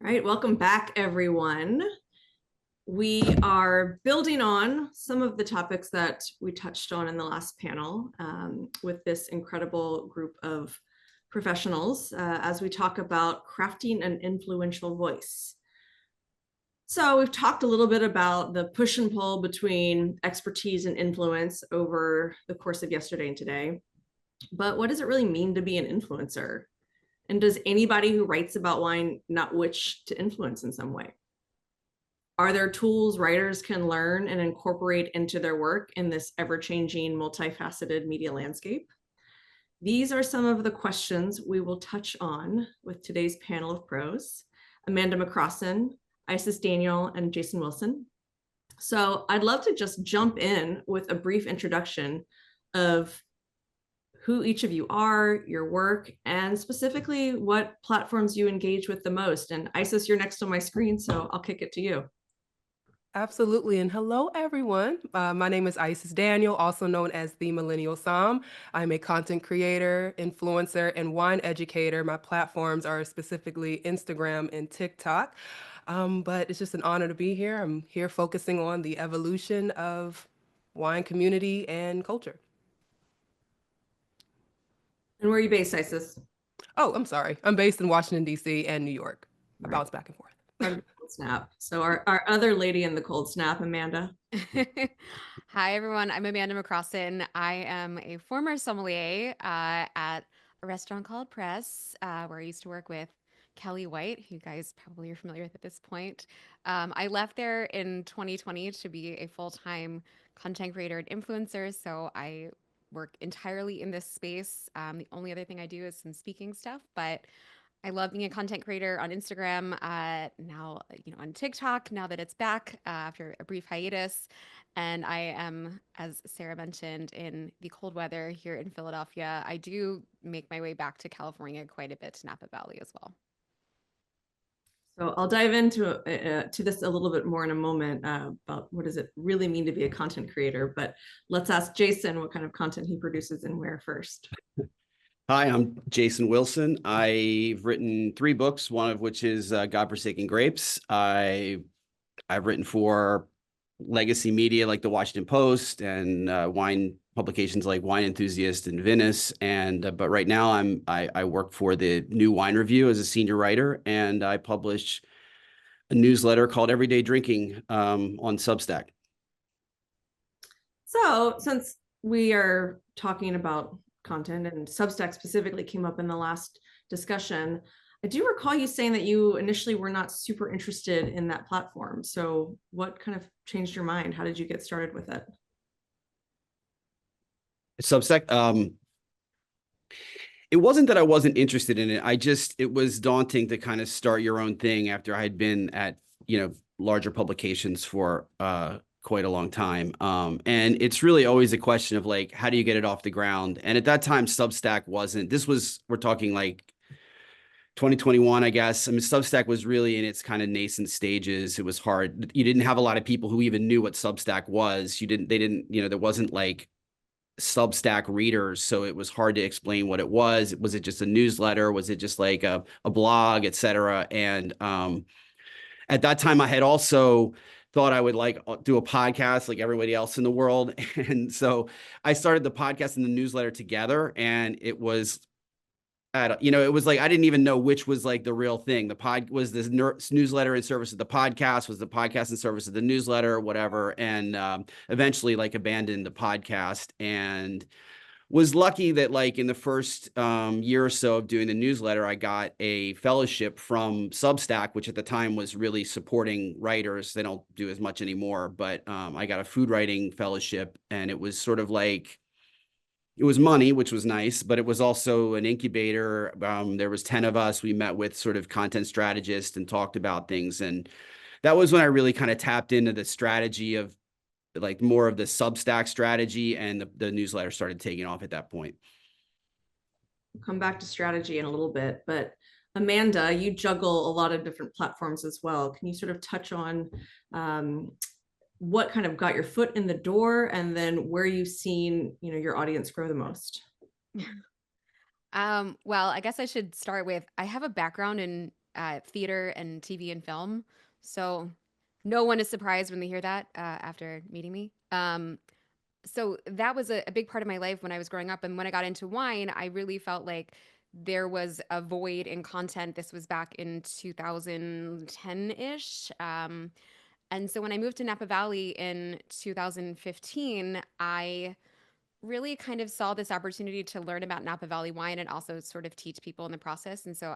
All right, welcome back, everyone. We are building on some of the topics that we touched on in the last panel with this incredible group of professionals as we talk about crafting an influential voice. So we've talked a little bit about the push and pull between expertise and influence over the course of yesterday and today. But what does it really mean to be an influencer? And does anybody who writes about wine not wish to influence in some way? Are there tools writers can learn and incorporate into their work in this ever-changing, multifaceted media landscape? These are some of the questions we will touch on with today's panel of pros: Amanda McCrossin, Isis Daniel, and Jason Wilson. So I'd love to just jump in with a brief introduction of who each of you are, your work, and specifically what platforms you engage with the most. And Isis, you're next on my screen, so I'll kick it to you. Absolutely. And hello, everyone. My name is Isis Daniel, also known as the Millennial Somm. I'm a content creator, influencer, and wine educator. My platforms are specifically Instagram and TikTok. But it's just an honor to be here. I'm here focusing on the evolution of wine community and culture. And where are you based, Isis? Oh, I'm sorry. I'm based in Washington, D.C. and New York. I Right. bounce back and forth. Part of the cold snap. So our other lady in the cold snap, Amanda. Hi, everyone. I'm Amanda McCrossin. I am a former sommelier at a restaurant called Press, where I used to work with Kelly White, who you guys probably are familiar with at this point. I left there in 2020 to be a full-time content creator and influencer, so I work entirely in this space. The only other thing I do is some speaking stuff, but I love being a content creator on Instagram. Now, on TikTok, now that it's back after a brief hiatus. And I am, as Sarah mentioned, in the cold weather here in Philadelphia. I do make my way back to California quite a bit, to Napa Valley as well. So I'll dive into to this a little bit more in a moment about what does it really mean to be a content creator. But let's ask Jason what kind of content he produces and where first. Hi, I'm Jason Wilson. I've written 3 books, one of which is Godforsaken Grapes. I've written for legacy media like the Washington Post and wine publications like Wine Enthusiast and Venice. And but right now I work for the New Wine Review as a senior writer, and I publish a newsletter called Everyday Drinking on Substack. So since we are talking about content, and Substack specifically came up in the last discussion, I do recall you saying that you initially were not super interested in that platform. So what kind of changed your mind? How did you get started with it? Substack, it wasn't that I wasn't interested in it. It was daunting to kind of start your own thing after I had been at, larger publications for quite a long time. And it's really always a question of like, how do you get it off the ground? And at that time, Substack we're talking like 2021, I guess. I mean, Substack was really in its kind of nascent stages. It was hard. You didn't have a lot of people who even knew what Substack was. There wasn't like Substack readers, so it was hard to explain what it was. Was it just a newsletter? Was it just like a blog, etc.? And at that time, I had also thought I would like do a podcast like everybody else in the world, and so I started the podcast and the newsletter together, and it was. It was like I didn't even know which was like the real thing. The pod was this newsletter in service of the podcast, was the podcast in service of the newsletter, whatever. And eventually, like, abandoned the podcast, and was lucky that like in the first year or so of doing the newsletter, I got a fellowship from Substack, which at the time was really supporting writers. They don't do as much anymore, but I got a food writing fellowship, and it was sort of like. It was money, which was nice, but it was also an incubator. There was 10 of us. We met with sort of content strategists and talked about things. And that was when I really kind of tapped into the strategy of like more of the Substack strategy, and the newsletter started taking off at that point. We'll come back to strategy in a little bit, but Amanda, you juggle a lot of different platforms as well. Can you sort of touch on what kind of got your foot in the door, and then where you've seen, your audience grow the most? Well, I guess I should start with I have a background in theater and TV and film. So no one is surprised when they hear that after meeting me. So that was a big part of my life when I was growing up. And when I got into wine, I really felt like there was a void in content. This was back in 2010-ish. And so when I moved to Napa Valley in 2015, I really kind of saw this opportunity to learn about Napa Valley wine and also sort of teach people in the process. And so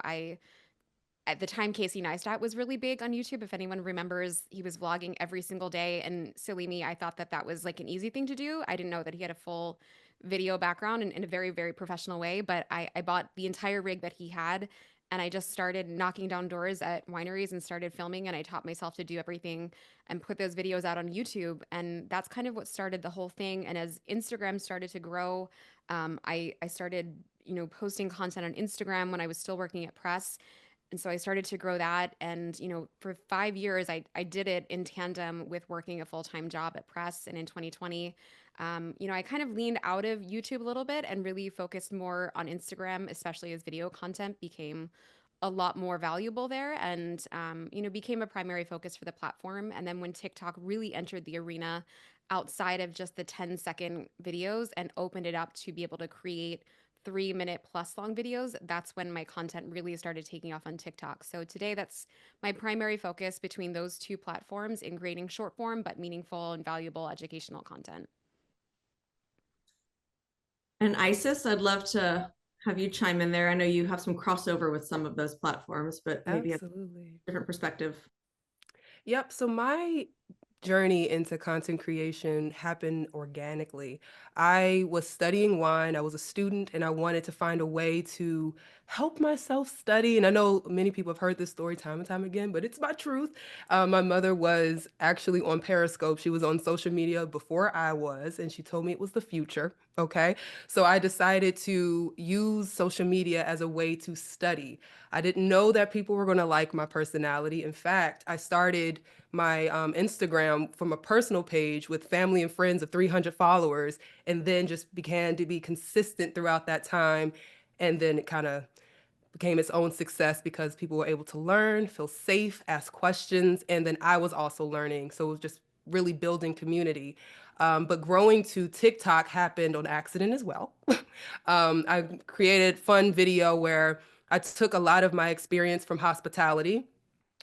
at the time, Casey Neistat was really big on YouTube. If anyone remembers, he was vlogging every single day. And silly me, I thought that that was like an easy thing to do. I didn't know that he had a full video background in a very, very professional way. But I bought the entire rig that he had. And I just started knocking down doors at wineries and started filming. And I taught myself to do everything and put those videos out on YouTube. And that's kind of what started the whole thing. And as Instagram started to grow, I started, posting content on Instagram when I was still working at Press. And so I started to grow that. And, for 5 years, I did it in tandem with working a full-time job at Press. And in 2020, I kind of leaned out of YouTube a little bit and really focused more on Instagram, especially as video content became a lot more valuable there and, became a primary focus for the platform. And then when TikTok really entered the arena outside of just the 10-second videos and opened it up to be able to create 3-minute plus long videos, that's when my content really started taking off on TikTok. So today, that's my primary focus between those two platforms in creating short form but meaningful and valuable educational content. And Isis, I'd love to have you chime in there. I know you have some crossover with some of those platforms, but maybe a Absolutely. different perspective. Yep. So my journey into content creation happened organically. I was studying wine, I was a student, and I wanted to find a way to help myself study. And I know many people have heard this story time and time again, but it's my truth. My mother was actually on Periscope. She was on social media before I was, and she told me it was the future. Okay. So I decided to use social media as a way to study. I didn't know that people were going to like my personality. In fact, I started my Instagram from a personal page with family and friends of 300 followers, and then just began to be consistent throughout that time. And then it kind of became its own success because people were able to learn, feel safe, ask questions, and then I was also learning. So it was just really building community. But growing to TikTok happened on accident as well. I created fun video where I took a lot of my experience from hospitality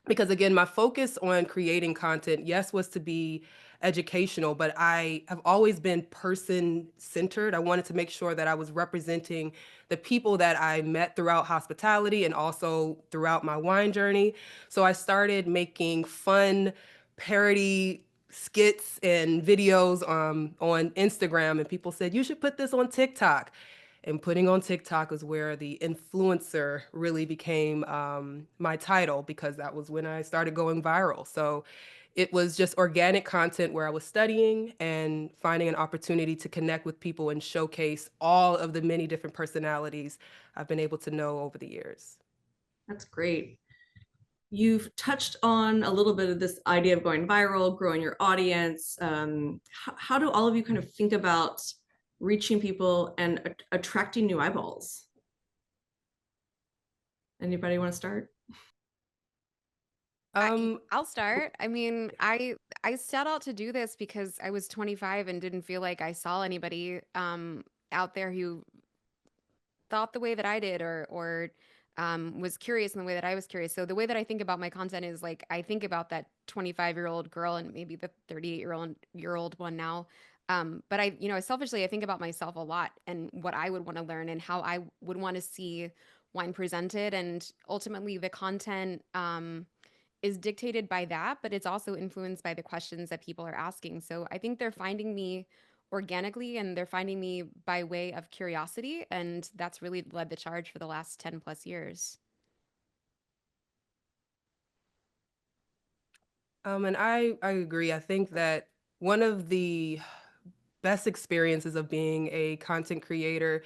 because again, my focus on creating content, yes, was to be educational, but I have always been person centered. I wanted to make sure that I was representing the people that I met throughout hospitality and also throughout my wine journey. So I started making fun parody skits and videos on Instagram, and people said, you should put this on TikTok. And putting on TikTok is where the influencer really became my title, because that was when I started going viral. So it was just organic content where I was studying and finding an opportunity to connect with people and showcase all of the many different personalities I've been able to know over the years. That's great. You've touched on a little bit of this idea of going viral, growing your audience. How do all of you kind of think about reaching people and attracting new eyeballs? Anybody want to start? I'll start. I mean, I set out to do this because I was 25 and didn't feel like I saw anybody out there who thought the way that I did or was curious in the way that I was curious. So the way that I think about my content is like I think about that 25-year-old girl and maybe the 38-year-old one now. But selfishly, I think about myself a lot and what I would want to learn and how I would want to see wine presented. And ultimately, the content is dictated by that, but it's also influenced by the questions that people are asking. So I think they're finding me organically and they're finding me by way of curiosity. And that's really led the charge for the last 10 plus years. And I agree. I think that one of the best experiences of being a content creator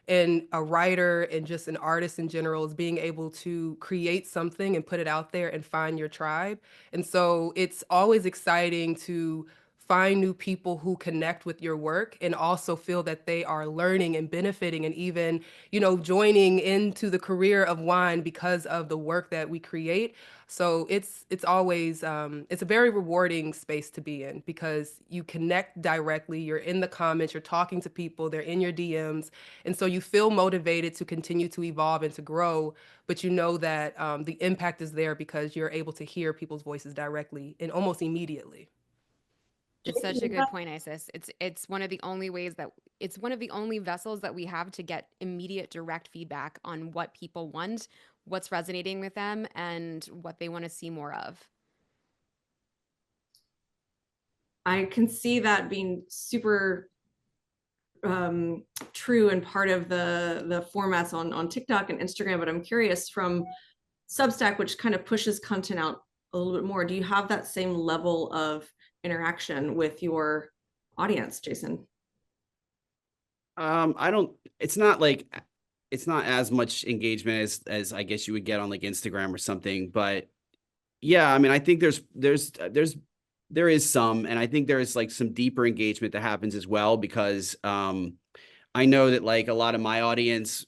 and a writer and just an artist in general is being able to create something and put it out there and find your tribe. And so it's always exciting to find new people who connect with your work and also feel that they are learning and benefiting and even, joining into the career of wine because of the work that we create. So it's always it's a very rewarding space to be in because you connect directly. You're in the comments, you're talking to people, they're in your DMs, and so you feel motivated to continue to evolve and to grow. But you know that the impact is there because you're able to hear people's voices directly and almost immediately. It's such a good point, Isis. It's one of the only ways that it's one of the only vessels that we have to get immediate direct feedback on what people want, what's resonating with them, and what they want to see more of. I can see that being super true and part of the formats on TikTok and Instagram, but I'm curious from Substack, which kind of pushes content out a little bit more. Do you have that same level of interaction with your audience, Jason? I don't, it's not like, it's not as much engagement as I guess you would get on like Instagram or something, but yeah, I mean, I think there is some, and I think there is like some deeper engagement that happens as well, because I know that like a lot of my audience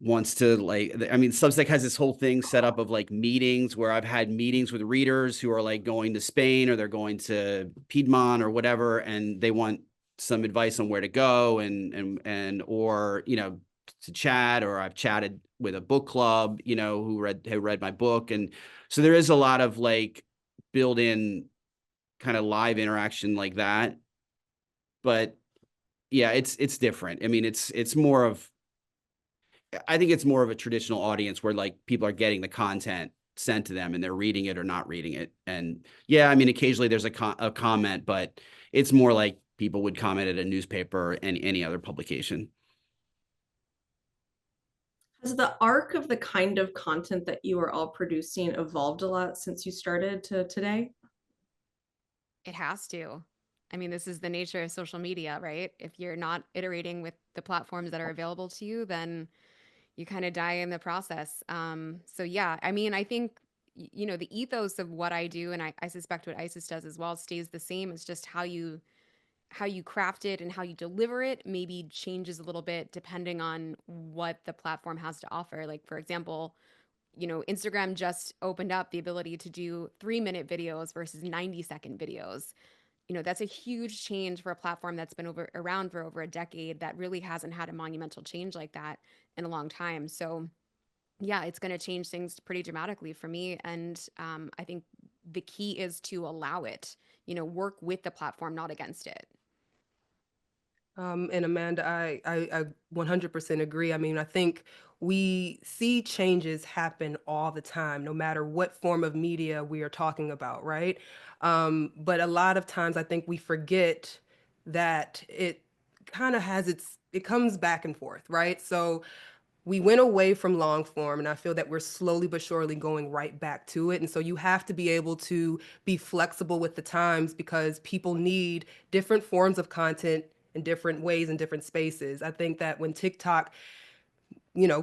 wants to like, I mean, Substack has this whole thing set up of like meetings where I've had meetings with readers who are like going to Spain or they're going to Piedmont or whatever, and they want some advice on where to go and or, to chat, or I've chatted with a book club, who read my book. And so there is a lot of like built in kind of live interaction like that. But yeah, it's different. I mean, it's more of, I think it's more of a traditional audience where like people are getting the content sent to them and they're reading it or not reading it. And yeah, I mean, occasionally there's a comment, but it's more like people would comment at a newspaper or any other publication. Has the arc of the kind of content that you are all producing evolved a lot since you started to today? It has to. I mean, this is the nature of social media, right? If you're not iterating with the platforms that are available to you, then you kind of die in the process. So yeah, I mean, I think the ethos of what I do, and I suspect what ISIS does as well, stays the same. It's just how you craft it and how you deliver it maybe changes a little bit depending on what the platform has to offer. Like for example, Instagram just opened up the ability to do 3-minute videos versus 90-second videos. That's a huge change for a platform that's been around for over a decade that really hasn't had a monumental change like that in a long time. So yeah, it's going to change things pretty dramatically for me. And I think the key is to allow it, work with the platform, not against it. And Amanda, I 100% agree. I mean, I think we see changes happen all the time, no matter what form of media we are talking about, right? But a lot of times I think we forget that it kind of it comes back and forth, right? So we went away from long form, and I feel that we're slowly but surely going right back to it. And so you have to be able to be flexible with the times because people need different forms of content in different ways in different spaces. I think that when TikTok,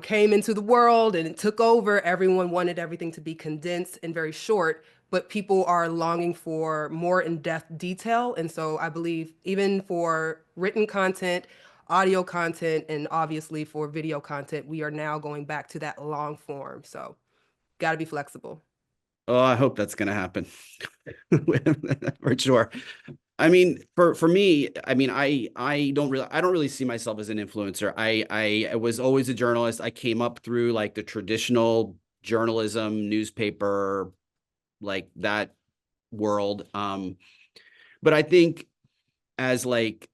came into the world and it took over, everyone wanted everything to be condensed and very short, but people are longing for more in-depth detail. And so I believe even for written content, audio content, and obviously for video content, we are now going back to that long form. So got to be flexible. Oh, I hope that's going to happen for sure. I mean, for me, I mean, I don't really see myself as an influencer. I was always a journalist. I came up through like the traditional journalism, newspaper, like that world. But I think as like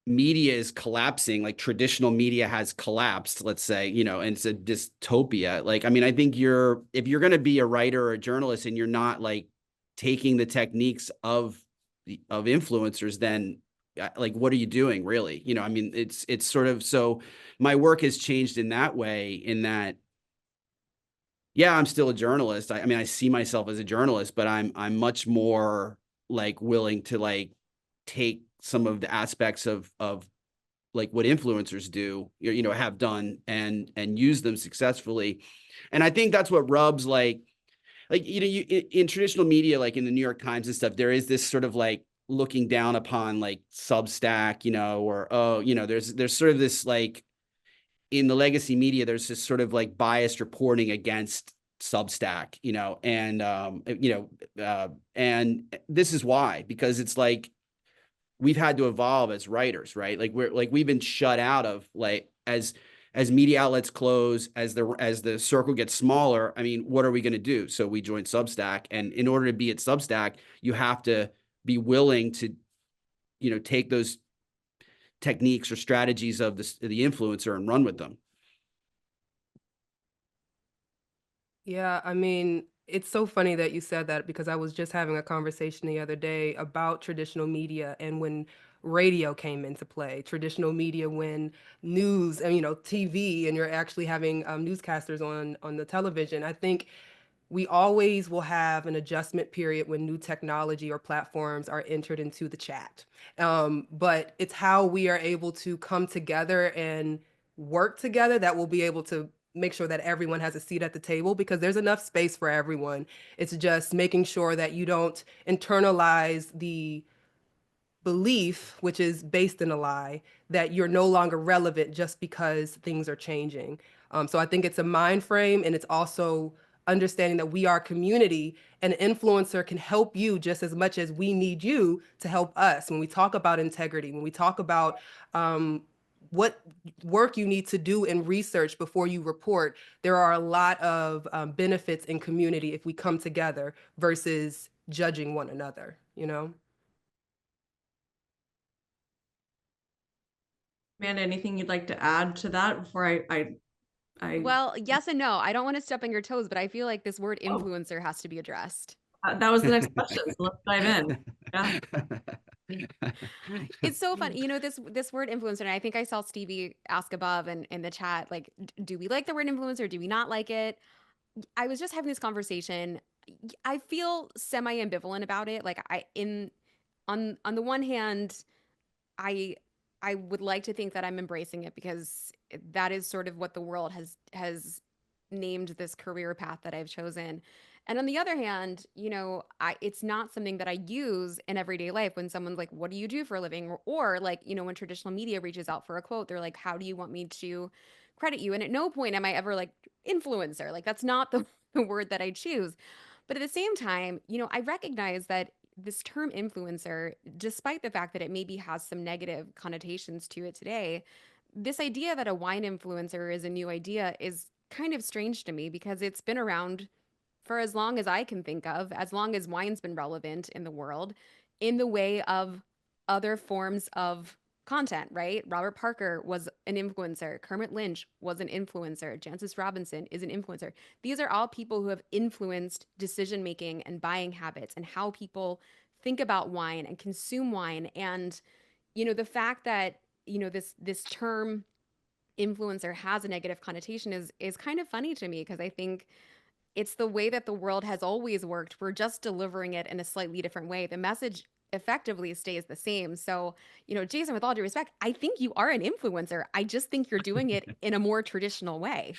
media is collapsing, like traditional media has collapsed, let's say, and it's a dystopia. Like, I mean, I think if you're going to be a writer or a journalist and you're not like taking the techniques of influencers, then like, what are you doing really? I mean, it's sort of, so my work has changed in that way, in that, yeah, I'm still a journalist. I mean, I see myself as a journalist, but I'm much more like willing to like take some of the aspects of like what influencers do, have done and use them successfully. And I think that's what rubs like, in traditional media, like in the New York Times and stuff, there is this sort of like looking down upon like Substack, or, oh, there's sort of this like in the legacy media, there's this sort of like biased reporting against Substack, and this is why, because it's like we've had to evolve as writers, right? Like we've been shut out of like as media outlets close, as the circle gets smaller. I mean, what are we going to do? So we joined Substack, and in order to be at Substack, you have to be willing to, take those techniques or strategies of the influencer and run with them. Yeah, I mean, it's so funny that you said that because I was just having a conversation the other day about traditional media and when radio came into play, traditional media when news and TV, and you're actually having newscasters on the television. I think we always will have an adjustment period when new technology or platforms are entered into the chat. But it's how we are able to come together and work together that will be able to make sure that everyone has a seat at the table, because there's enough space for everyone. It's just making sure that you don't internalize the belief, which is based in a lie, that you're no longer relevant just because things are changing. So I think it's a mind frame, and it's also understanding that we are community, and an influencer can help you just as much as we need you to help us. When we talk about integrity, when we talk about what work you need to do in research before you report, there are a lot of benefits in community if we come together versus judging one another. Amanda, anything you'd like to add to that before I Well, yes and no. I don't want to step on your toes, but I feel like this word oh, influencer has to be addressed. that was the next question. So let's dive in. Yeah. It's so fun. This word influencer, and I think I saw Stevie ask above and in the chat, like, do we like the word influencer? Do we not like it? I was just having this conversation. I feel semi ambivalent about it. Like on the one hand, I I would like to think that I'm embracing it because that is sort of what the world has named this career path that I've chosen. And on the other hand, it's not something that I use in everyday life when someone's like, "What do you do for a living?" Or like, when traditional media reaches out for a quote, they're like, "How do you want me to credit you?" And at no point am I ever like influencer. Like that's not the, the word that I choose. But at the same time, I recognize that this term influencer, despite the fact that it maybe has some negative connotations to it today, this idea that a wine influencer is a new idea is kind of strange to me because it's been around for as long as I can think of, as long as wine's been relevant in the world, in the way of other forms of content, right? Robert Parker was an influencer. Kermit Lynch was an influencer. Jancis Robinson is an influencer. These are all people who have influenced decision making and buying habits and how people think about wine and consume wine. And, the fact that, this term influencer has a negative connotation is kind of funny to me because I think it's the way that the world has always worked. We're just delivering it in a slightly different way. The message effectively stays the same. So, Jason, with all due respect, I think you are an influencer. I just think you're doing it in a more traditional way.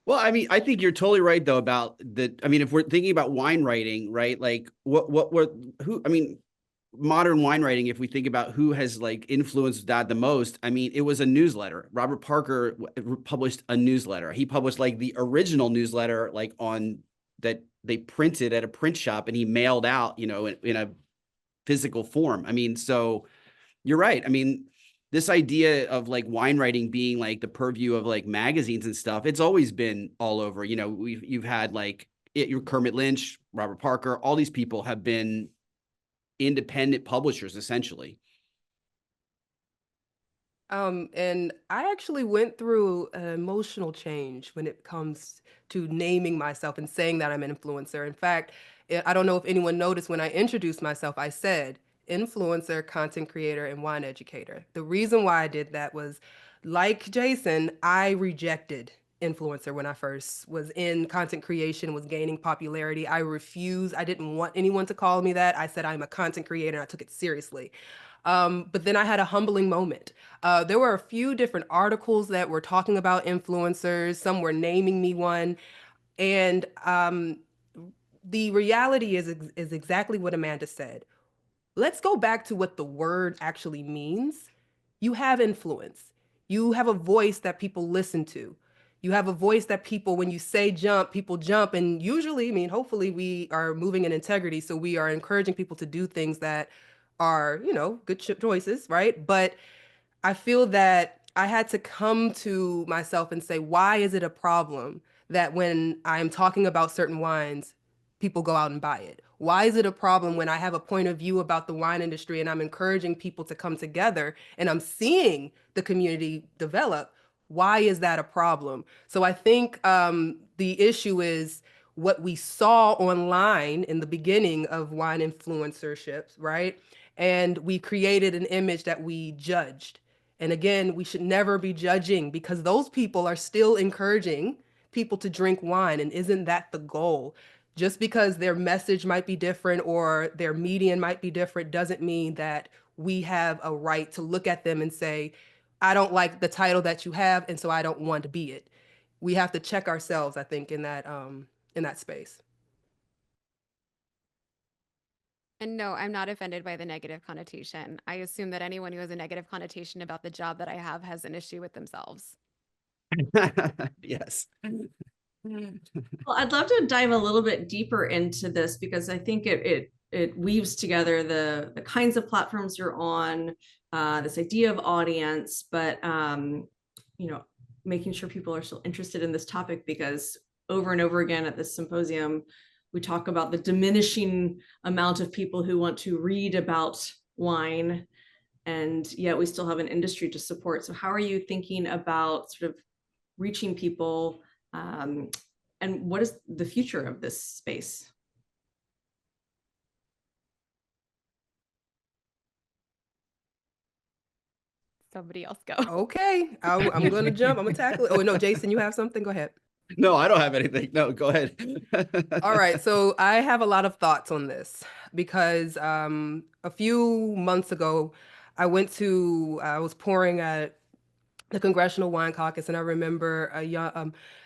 Well, I mean, I think you're totally right though about the. I mean, if we're thinking about wine writing, right? Like, who? I mean, modern wine writing. If we think about who has like influenced that the most, I mean, it was a newsletter. Robert Parker published a newsletter. He published like the original newsletter, like on that they printed at a print shop and he mailed out, in a physical form. I mean, so you're right. I mean, this idea of like wine writing being like the purview of like magazines and stuff, it's always been all over. You've had like your Kermit Lynch, Robert Parker, all these people have been independent publishers essentially. And I actually went through an emotional change when it comes to naming myself and saying that I'm an influencer. In fact, I don't know if anyone noticed when I introduced myself, I said influencer, content creator, and wine educator. The reason why I did that was, like Jason, I rejected influencer when I first was in content creation, was gaining popularity. I refused. I didn't want anyone to call me that. I said I'm a content creator, and I took it seriously. But then I had a humbling moment. There were a few different articles that were talking about influencers. Some were naming me one. And the reality is exactly what Amanda said. Let's go back to what the word actually means. You have influence. You have a voice that people listen to. You have a voice that people, when you say jump, people jump. And usually, I mean, hopefully we are moving in integrity. So we are encouraging people to do things that are, you know, good choices, right? But I feel that I had to come to myself and say, why is it a problem that when I'm talking about certain wines, people go out and buy it? Why is it a problem when I have a point of view about the wine industry and I'm encouraging people to come together and I'm seeing the community develop? Why is that a problem? So I think the issue is what we saw online in the beginning of wine influencerships, right? And we created an image that we judged. And again, we should never be judging because those people are still encouraging people to drink wine. And isn't that the goal? Just because their message might be different or their median might be different doesn't mean that we have a right to look at them and say, I don't like the title that you have, and so I don't want to be it. We have to check ourselves, I think, in that space. And no, I'm not offended by the negative connotation. I assume that anyone who has a negative connotation about the job that I have has an issue with themselves. Yes. Well, I'd love to dive a little bit deeper into this because I think it weaves together the kinds of platforms you're on, this idea of audience, but you know, making sure people are still interested in this topic because over and over again at this symposium, we talk about the diminishing amount of people who want to read about wine, and yet we still have an industry to support. So how are you thinking about sort of reaching people? And what is the future of this space? Somebody else go. Okay, I'm going to jump. I'm going to tackle it. Oh, no, Jason, you have something? Go ahead. No, I don't have anything. No, go ahead. All right, so I have a lot of thoughts on this because a few months ago, I was pouring at the Congressional Wine Caucus, and I remember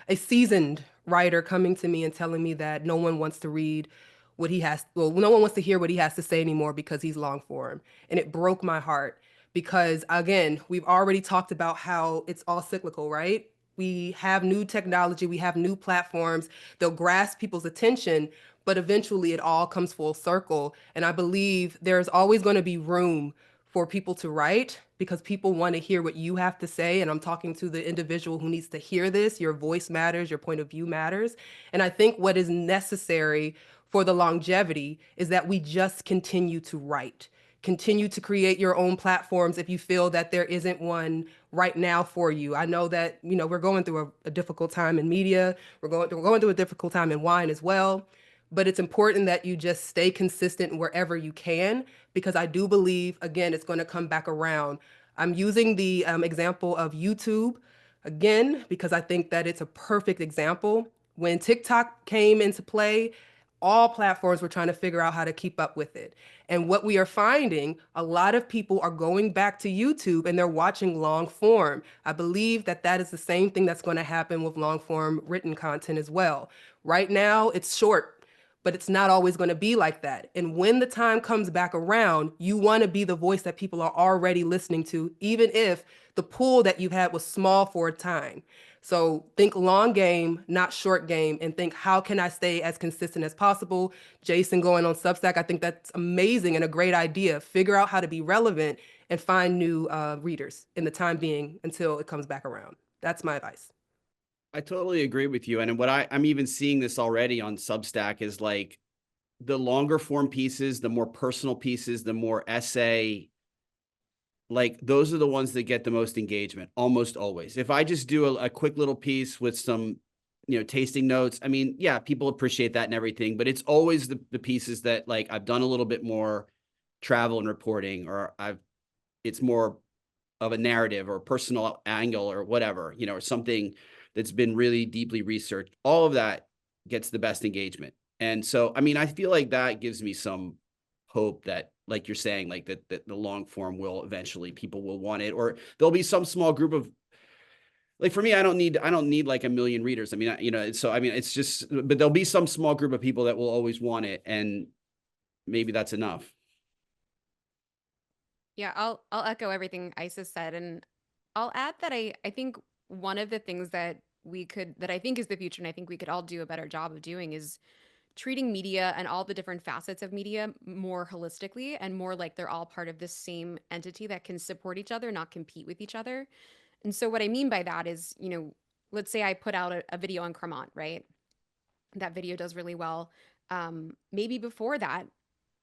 a seasoned writer coming to me and telling me that no one wants to read what he has, well, no one wants to hear what he has to say anymore because he's long form. And it broke my heart because, again, we've already talked about how it's all cyclical, right? We have new technology, we have new platforms, they'll grasp people's attention, but eventually it all comes full circle. And I believe there's always going to be room for people to write because people want to hear what you have to say. And I'm talking to the individual who needs to hear this. Your voice matters, your point of view matters. And I think what is necessary for the longevity is that we just continue to write. Continue to create your own platforms if you feel that there isn't one right now for you. I know that, you know, we're going through a difficult time in media. We're going through a difficult time in wine as well. But it's important that you just stay consistent wherever you can, because I do believe, again, it's going to come back around. I'm using the example of YouTube again, because I think that it's a perfect example. When TikTok came into play, all platforms were trying to figure out how to keep up with it. And what we are finding, a lot of people are going back to YouTube and they're watching long form. I believe that that is the same thing that's going to happen with long form written content as well. Right now, it's short, but it's not always going to be like that. And when the time comes back around, you want to be the voice that people are already listening to, even if the pool that you've had was small for a time. So think long game, not short game, and think, how can I stay as consistent as possible? Jason going on Substack, I think that's amazing and a great idea. Figure out how to be relevant and find new readers in the time being until it comes back around. That's my advice. I totally agree with you. And what I'm even seeing this already on Substack is like the longer form pieces, the more personal pieces, the more essay, like those are the ones that get the most engagement almost always. If I just do a quick little piece with some, you know, tasting notes, I mean, yeah, people appreciate that and everything, but it's always the pieces that like I've done a little bit more travel and reporting, or it's more of a narrative or a personal angle or whatever, you know, or something that's been really deeply researched. All of that gets the best engagement. And so, I mean, I feel like that gives me some hope that, like you're saying, like that the long form will eventually, people will want it, or there'll be some small group of like for me, I don't need like a million readers. I mean, so I mean, it's just, but there'll be some small group of people that will always want it, and maybe that's enough. Yeah, I'll echo everything Isis said, and I'll add that I think one of the things that I think is the future, and I think we could all do a better job of doing, is treating media and all the different facets of media more holistically and more like they're all part of the same entity that can support each other, not compete with each other. And so what I mean by that is, let's say I put out a video on Cremant, right? That video does really well. Maybe before that,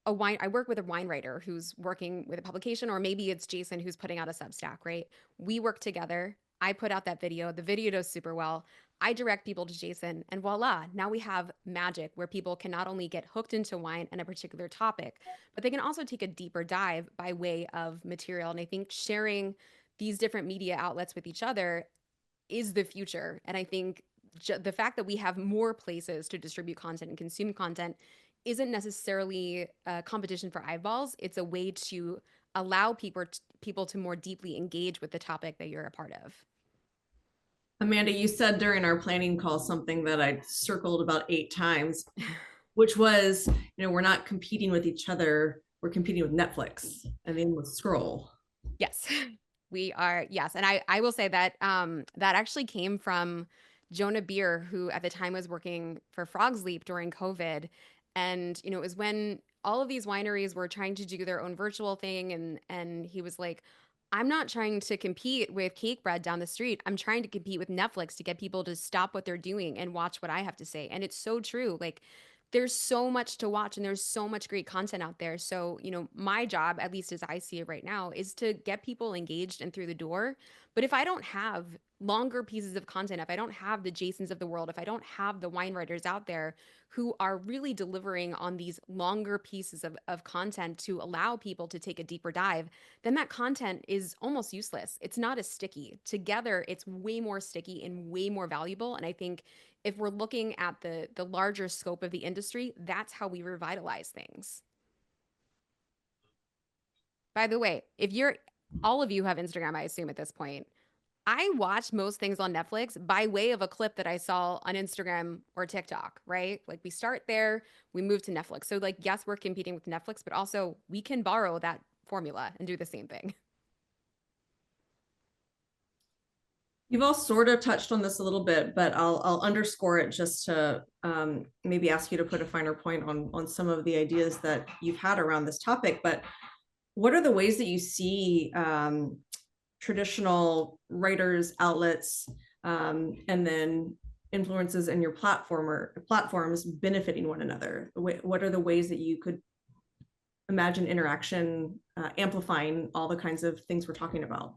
I work with a wine writer who's working with a publication, or maybe it's Jason who's putting out a Substack, right? We work together. I put out that video. The video does super well. I direct people to Jason, and voila, now we have magic where people can not only get hooked into wine and a particular topic, but they can also take a deeper dive by way of material. And I think sharing these different media outlets with each other is the future. And I think the fact that we have more places to distribute content and consume content isn't necessarily a competition for eyeballs. It's a way to allow people to more deeply engage with the topic that you're a part of. Amanda, you said during our planning call something that I circled about 8 times, which was, we're not competing with each other. We're competing with Netflix and then with Scroll. Yes, we are. Yes. And I will say that that actually came from Jonah Beer, who at the time was working for Frog's Leap during COVID. And, it was when all of these wineries were trying to do their own virtual thing. And he was like, I'm not trying to compete with Cake Bread down the street. I'm trying to compete with Netflix to get people to stop what they're doing and watch what I have to say. And it's so true. Like, there's so much to watch and there's so much great content out there. So, my job, at least as I see it right now, is to get people engaged and through the door. But if I don't have longer pieces of content, if I don't have the Jasons of the world, if I don't have the wine writers out there who are really delivering on these longer pieces of content to allow people to take a deeper dive, then that content is almost useless. It's not as sticky. Together, it's way more sticky and way more valuable. And I think if we're looking at the larger scope of the industry, that's how we revitalize things. By the way, all of you have Instagram, I assume at this point. I watch most things on Netflix by way of a clip that I saw on Instagram or TikTok, right? Like, we start there, we move to Netflix. So like, yes, we're competing with Netflix, but also we can borrow that formula and do the same thing. You've all sort of touched on this a little bit, but I'll underscore it just to maybe ask you to put a finer point on some of the ideas that you've had around this topic. But what are the ways that you see traditional writers, outlets, and then influences in your platforms benefiting one another? What are the ways that you could imagine interaction amplifying all the kinds of things we're talking about?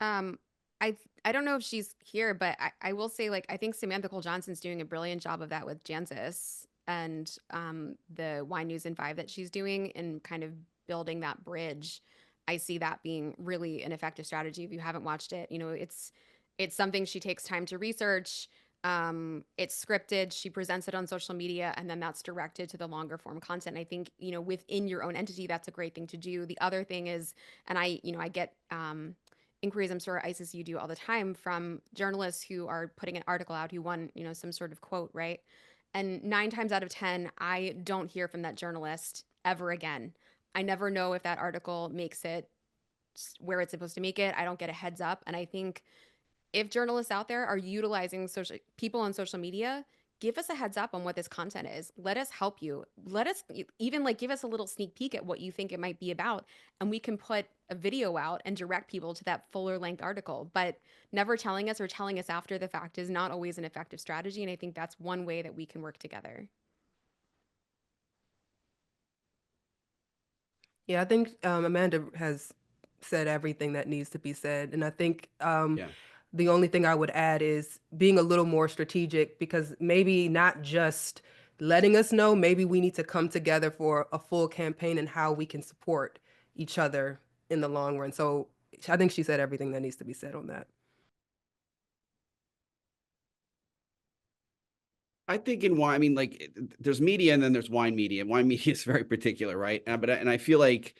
I don't know if she's here, but I will say, like, I think Samantha Cole Johnson's doing a brilliant job of that with Jancis and the Wine News in 5 that she's doing and kind of building that bridge. I see that being really an effective strategy. If you haven't watched it, it's something she takes time to research. It's scripted, she presents it on social media, and then that's directed to the longer form content. I think, within your own entity, that's a great thing to do. The other thing is, and I get inquiries, I'm sure, Isis, you do all the time, from journalists who are putting an article out who won, some sort of quote, right? And 9 times out of 10, I don't hear from that journalist ever again. I never know if that article makes it where it's supposed to make it. I don't get a heads up. And I think if journalists out there are utilizing people on social media, give us a heads up on what this content is. Let us help you. Let us even give us a little sneak peek at what you think it might be about. And we can put a video out and direct people to that fuller length article. But never telling us or telling us after the fact is not always an effective strategy. And I think that's one way that we can work together. Yeah, I think Amanda has said everything that needs to be said. And I think the only thing I would add is being a little more strategic, because maybe not just letting us know, maybe we need to come together for a full campaign and how we can support each other in the long run. So I think she said everything that needs to be said on that. I think in wine, I mean, like, there's media and then there's wine media. Wine media is very particular, right? But I feel like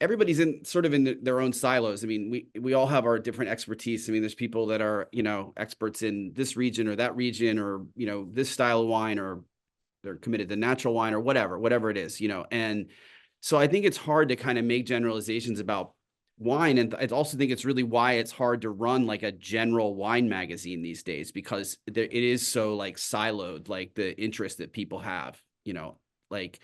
everybody's in sort of in their own silos. I mean, we all have our different expertise. I mean, there's people that are, experts in this region or that region, or, this style of wine, or they're committed to natural wine, or whatever it is, and so I think it's hard to kind of make generalizations about wine. And I also think it's really why it's hard to run like a general wine magazine these days, because it is so like siloed, like the interest that people have, like,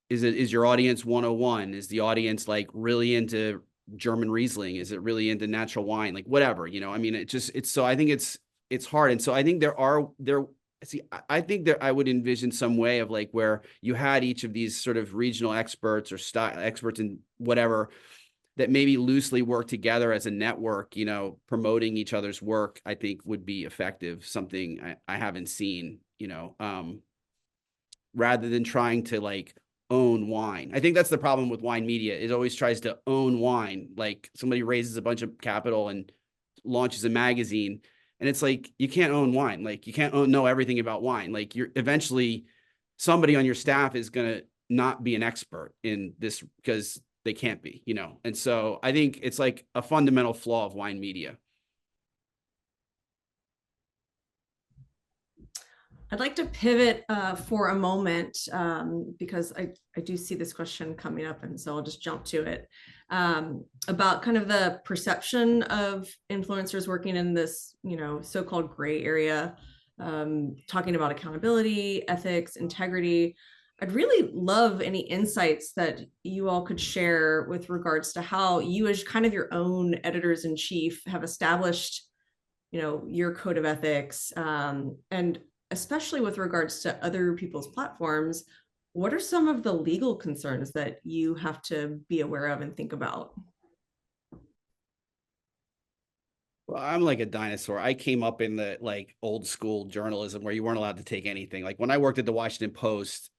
is your audience 101? Is the audience like really into German Riesling? Is it really into natural wine? Like whatever, I mean, so I think it's hard. And so I think I think that I would envision some way of like where you had each of these sort of regional experts or style experts in whatever that maybe loosely work together as a network, promoting each other's work, I think would be effective. Something I haven't seen, rather than trying to like own wine. I think that's the problem with wine media. It always tries to own wine. Like somebody raises a bunch of capital and launches a magazine, and it's like, you can't own wine. Like you can't know everything about wine. Like you're eventually somebody on your staff is going to not be an expert in this because they can't be, And so I think it's like a fundamental flaw of wine media. I'd like to pivot for a moment because I do see this question coming up, and so I'll just jump to it, about kind of the perception of influencers working in this, so-called gray area, talking about accountability, ethics, integrity. I'd really love any insights that you all could share with regards to how you, as kind of your own editors-in-chief, have established, your code of ethics, and especially with regards to other people's platforms. What are some of the legal concerns that you have to be aware of and think about? Well, I'm like a dinosaur. I came up in the like old school journalism where you weren't allowed to take anything. Like when I worked at the Washington Post,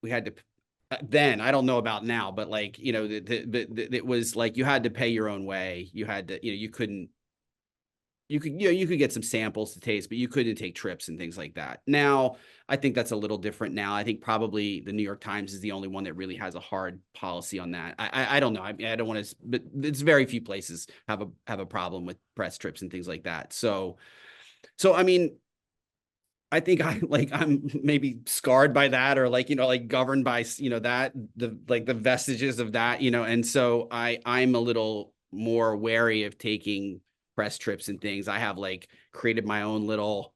we had to, then I don't know about now, but like, it was like you had to pay your own way. You had to, you couldn't, you could get some samples to taste, but you couldn't take trips and things like that. Now, I think that's a little different now. I think probably the New York Times is the only one that really has a hard policy on that. I don't know. I don't want to, but it's very few places have a problem with press trips and things like that. So I mean, I think I'm maybe scarred by that, or like, like governed by, that, the vestiges of that, and so I'm a little more wary of taking press trips and things. I have like created my own little,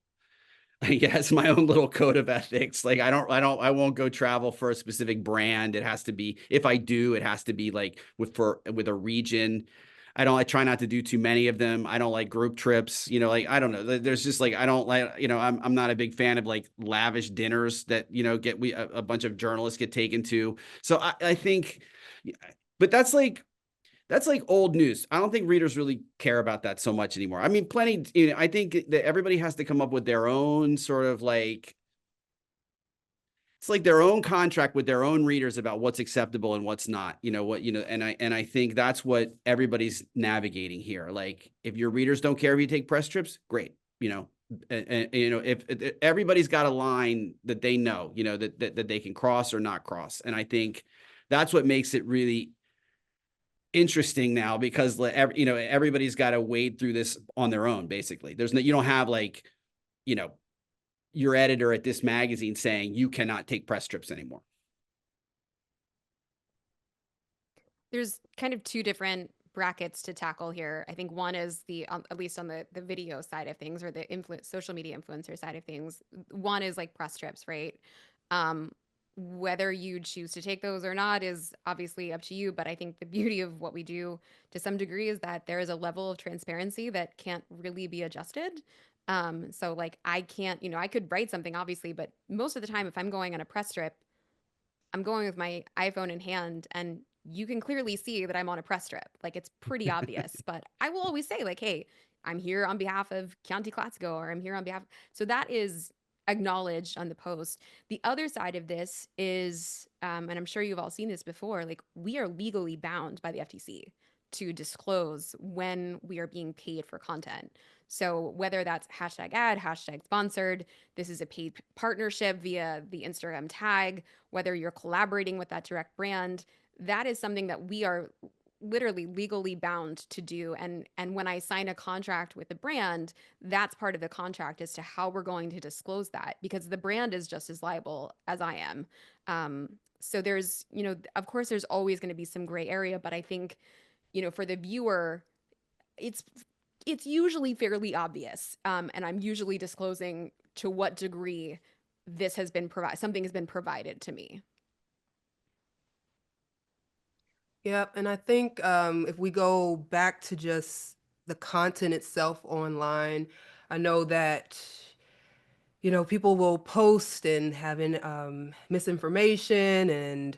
I guess, my own little code of ethics. Like I won't go travel for a specific brand. It has to be, if I do, it has to be like with a region. I try not to do too many of them. I don't like group trips, like, I don't know. There's just like, I don't like, I'm not a big fan of like lavish dinners that, a bunch of journalists get taken to. So I think, but that's like old news. I don't think readers really care about that so much anymore. I mean, plenty, I think that everybody has to come up with their own sort of like, it's like their own contract with their own readers about what's acceptable and what's not, and I think that's what everybody's navigating here. Like if your readers don't care if you take press trips, great. If everybody's got a line that they know, that they can cross or not cross. And I think that's what makes it really interesting now, because everybody's got to wade through this on their own. Basically, you don't have like, your editor at this magazine saying you cannot take press trips anymore. There's kind of two different brackets to tackle here. I think one is at least on the video side of things, or the social media influencer side of things. One is like press trips, right? Whether you choose to take those or not is obviously up to you. But I think the beauty of what we do to some degree is that there is a level of transparency that can't really be adjusted. So like I can't, I could write something obviously, but most of the time if I'm going on a press trip, I'm going with my iPhone in hand, and you can clearly see that I'm on a press trip. Like it's pretty obvious, but I will always say like, hey, I'm here on behalf of Chianti Classico, or I'm here on behalf. So that is acknowledged on the post. The other side of this is, and I'm sure you've all seen this before, like we are legally bound by the FTC to disclose when we are being paid for content. So whether that's hashtag ad, hashtag sponsored, this is a paid partnership via the Instagram tag, whether you're collaborating with that direct brand, that is something that we are literally legally bound to do. And when I sign a contract with a brand, that's part of the contract as to how we're going to disclose that, because the brand is just as liable as I am. So there's, of course there's always going to be some gray area, but I think, for the viewer, it's it's usually fairly obvious. And I'm usually disclosing to what degree this has been something has been provided to me. Yep. And I think if we go back to just the content itself online, I know that, people will post and having misinformation, and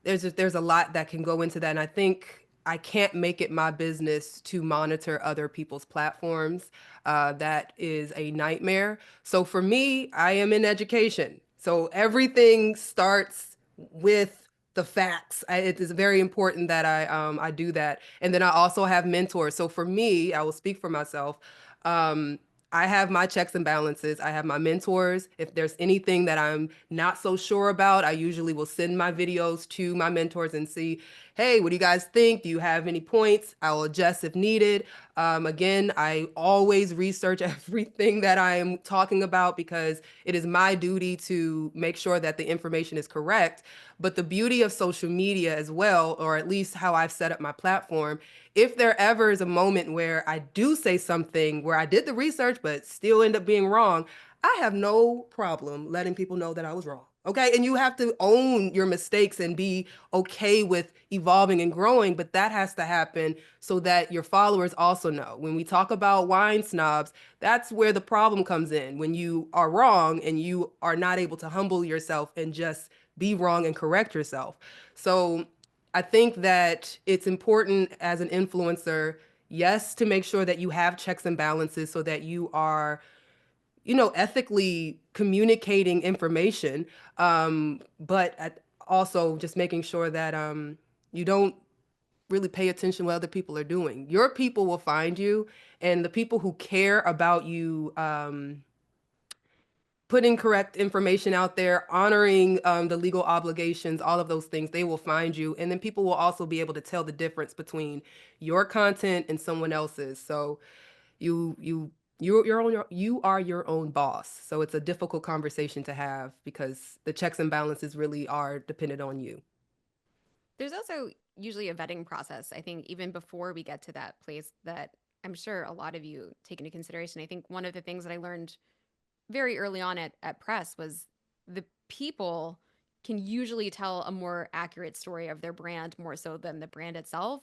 there's a lot that can go into that. And I think I can't make it my business to monitor other people's platforms. That is a nightmare. So for me, I am in education. So everything starts with the facts. It is very important that I do that. And then I also have mentors. So for me, I will speak for myself. Um, I have my checks and balances. I have my mentors. If there's anything that I'm not so sure about, I usually will send my videos to my mentors and see, hey, what do you guys think? Do you have any points? I will adjust if needed. Again, I always research everything that I am talking about because it is my duty to make sure that the information is correct. But the beauty of social media as well, or at least how I've set up my platform, if there ever is a moment where I do say something where I did the research but still end up being wrong, I have no problem letting people know that I was wrong. Okay. And you have to own your mistakes and be okay with evolving and growing, but that has to happen so that your followers also know. When we talk about wine snobs, that's where the problem comes in. When you are wrong and you are not able to humble yourself and just be wrong and correct yourself. So I think that it's important as an influencer, yes, to make sure that you have checks and balances so that you are, ethically communicating information. But also just making sure that you don't really pay attention what other people are doing. Your people will find you, and the people who care about you putting correct information out there, honoring the legal obligations, all of those things, they will find you. And then people will also be able to tell the difference between your content and someone else's. So you are your own boss. So it's a difficult conversation to have because the checks and balances really are dependent on you. There's also usually a vetting process, I think, even before we get to that place that I'm sure a lot of you take into consideration. I think one of the things that I learned very early on at press was the people can usually tell a more accurate story of their brand more so than the brand itself.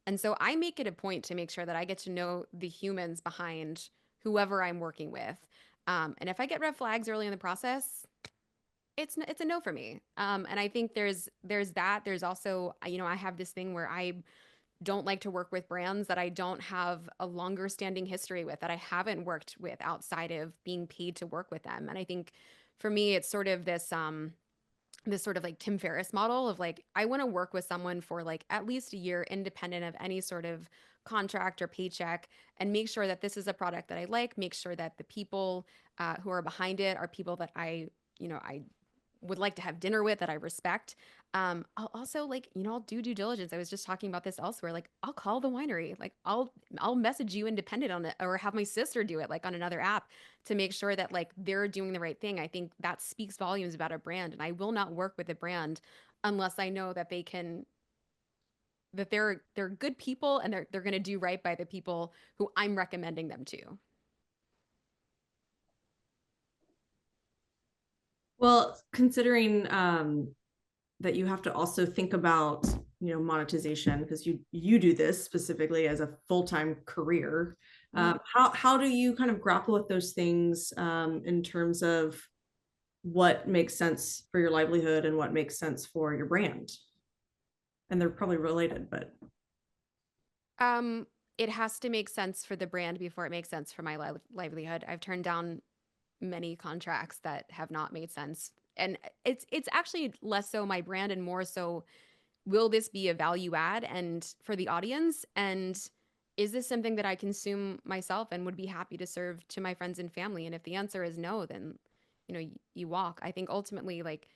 And so I make it a point to make sure that I get to know the humans behind whoever I'm working with. And if I get red flags early in the process, it's a no for me. And I think there's that. There's also, I have this thing where I don't like to work with brands that I don't have a longer standing history with, that I haven't worked with outside of being paid to work with them. And I think for me, it's sort of this sort of like Tim Ferriss model of like, I want to work with someone for like at least a year, independent of any sort of contract or paycheck, and make sure that this is a product that I like, make sure that the people who are behind it are people that I would like to have dinner with, that I respect. I'll also like, I'll do due diligence. I was just talking about this elsewhere. Like I'll call the winery, like I'll message you independent on it, or have my sister do it like on another app to make sure that like they're doing the right thing. I think that speaks volumes about a brand. And I will not work with a brand unless I know that they're good people, and they're going to do right by the people who I'm recommending them to. Well, considering that you have to also think about, monetization, because you do this specifically as a full-time career. How do you kind of grapple with those things in terms of what makes sense for your livelihood and what makes sense for your brand? And they're probably related, but It has to make sense for the brand before it makes sense for my livelihood. I've turned down many contracts that have not made sense. And it's actually less so my brand and more so, will this be a value add and for the audience? And is this something that I consume myself and would be happy to serve to my friends and family? And if the answer is no, then you walk. I think ultimately, like,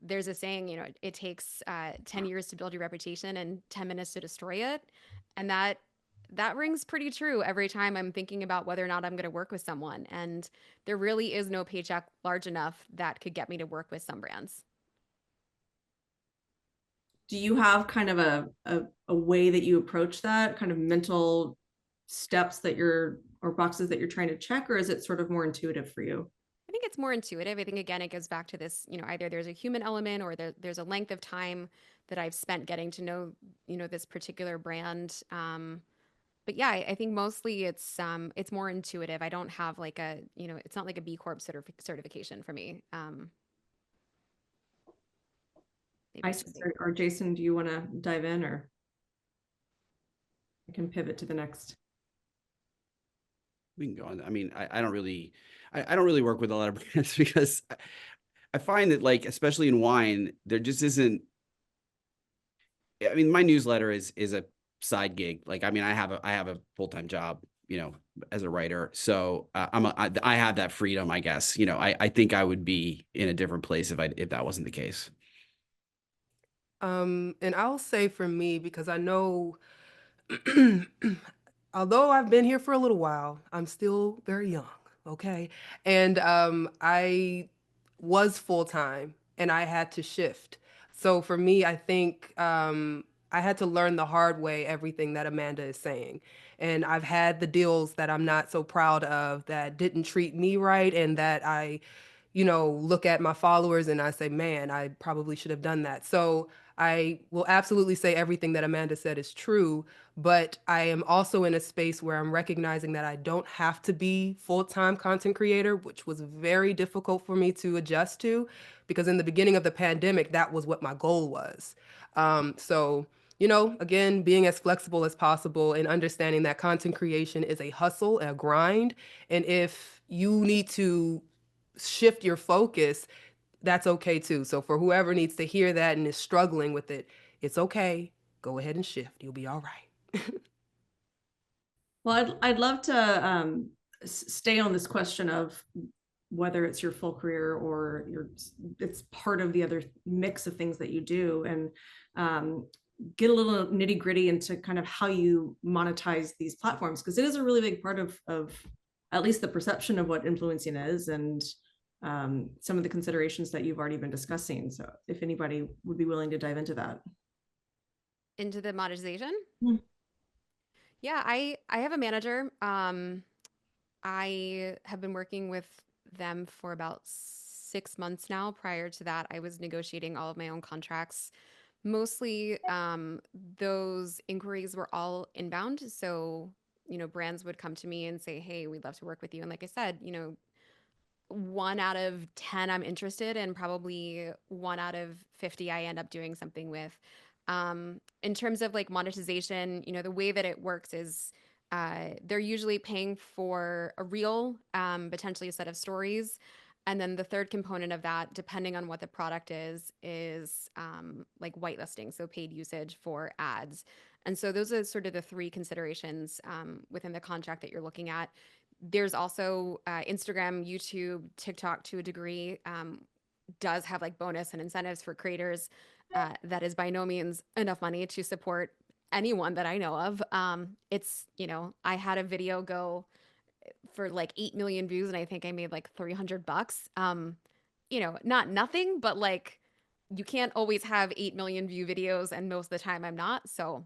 there's a saying, it takes 10 years to build your reputation and 10 minutes to destroy it. And that rings pretty true every time I'm thinking about whether or not I'm going to work with someone. And there really is no paycheck large enough that could get me to work with some brands. Do you have kind of a way that you approach that, kind of mental steps that or boxes that you're trying to check, or is it sort of more intuitive for you? I think it's more intuitive. I think, again, it goes back to this, either there's a human element or there's a length of time that I've spent getting to know, this particular brand. But yeah, I think mostly it's more intuitive. I don't have like it's not like a B Corp certification for me. Maybe Isis or Jason, do you want to dive in, or I can pivot to the next? We can go on. I mean, I don't really, I don't really work with a lot of brands because I find that, like, especially in wine, there just isn't. I mean, my newsletter is a side gig. Like, I mean, I have a full-time job, as a writer. So I have that freedom, I guess. I think I would be in a different place if that wasn't the case. And I'll say for me, because I know, although I've been here for a little while, I'm still very young, okay? And I was full time and I had to shift. So for me, I think I had to learn the hard way everything that Amanda is saying. And I've had the deals that I'm not so proud of that didn't treat me right and that I look at my followers and I say, man, I probably should have done that. So I will absolutely say everything that Amanda said is true, but I am also in a space where I'm recognizing that I don't have to be full-time content creator, which was very difficult for me to adjust to, because in the beginning of the pandemic, that was what my goal was. So, again, being as flexible as possible and understanding that content creation is a hustle, a grind. And if you need to shift your focus, that's okay too. So for whoever needs to hear that and is struggling with it, it's okay. Go ahead and shift. You'll be all right. Well, I'd love to stay on this question of whether it's your full career or it's part of the other mix of things that you do, and get a little nitty gritty into kind of how you monetize these platforms, because it is a really big part of at least the perception of what influencing is, and some of the considerations that you've already been discussing. So if anybody would be willing to dive into that. Into the monetization? Hmm. Yeah, I have a manager. I have been working with them for about 6 months now. Prior to that, I was negotiating all of my own contracts. Mostly, those inquiries were all inbound. So, brands would come to me and say, "Hey, we'd love to work with you." And like I said, 1 out of 10 I'm interested, and probably 1 out of 50 I end up doing something with. In terms of like monetization, the way that it works is they're usually paying for a reel, potentially a set of stories. And then the third component of that, depending on what the product is like whitelisting, so paid usage for ads. And so those are sort of the three considerations within the contract that you're looking at. There's also Instagram, YouTube, TikTok to a degree does have like bonus and incentives for creators. That is by no means enough money to support anyone that I know of. It's, I had a video go for like 8 million views and I think I made like $300. Not nothing, but like you can't always have 8 million view videos and most of the time I'm not. So,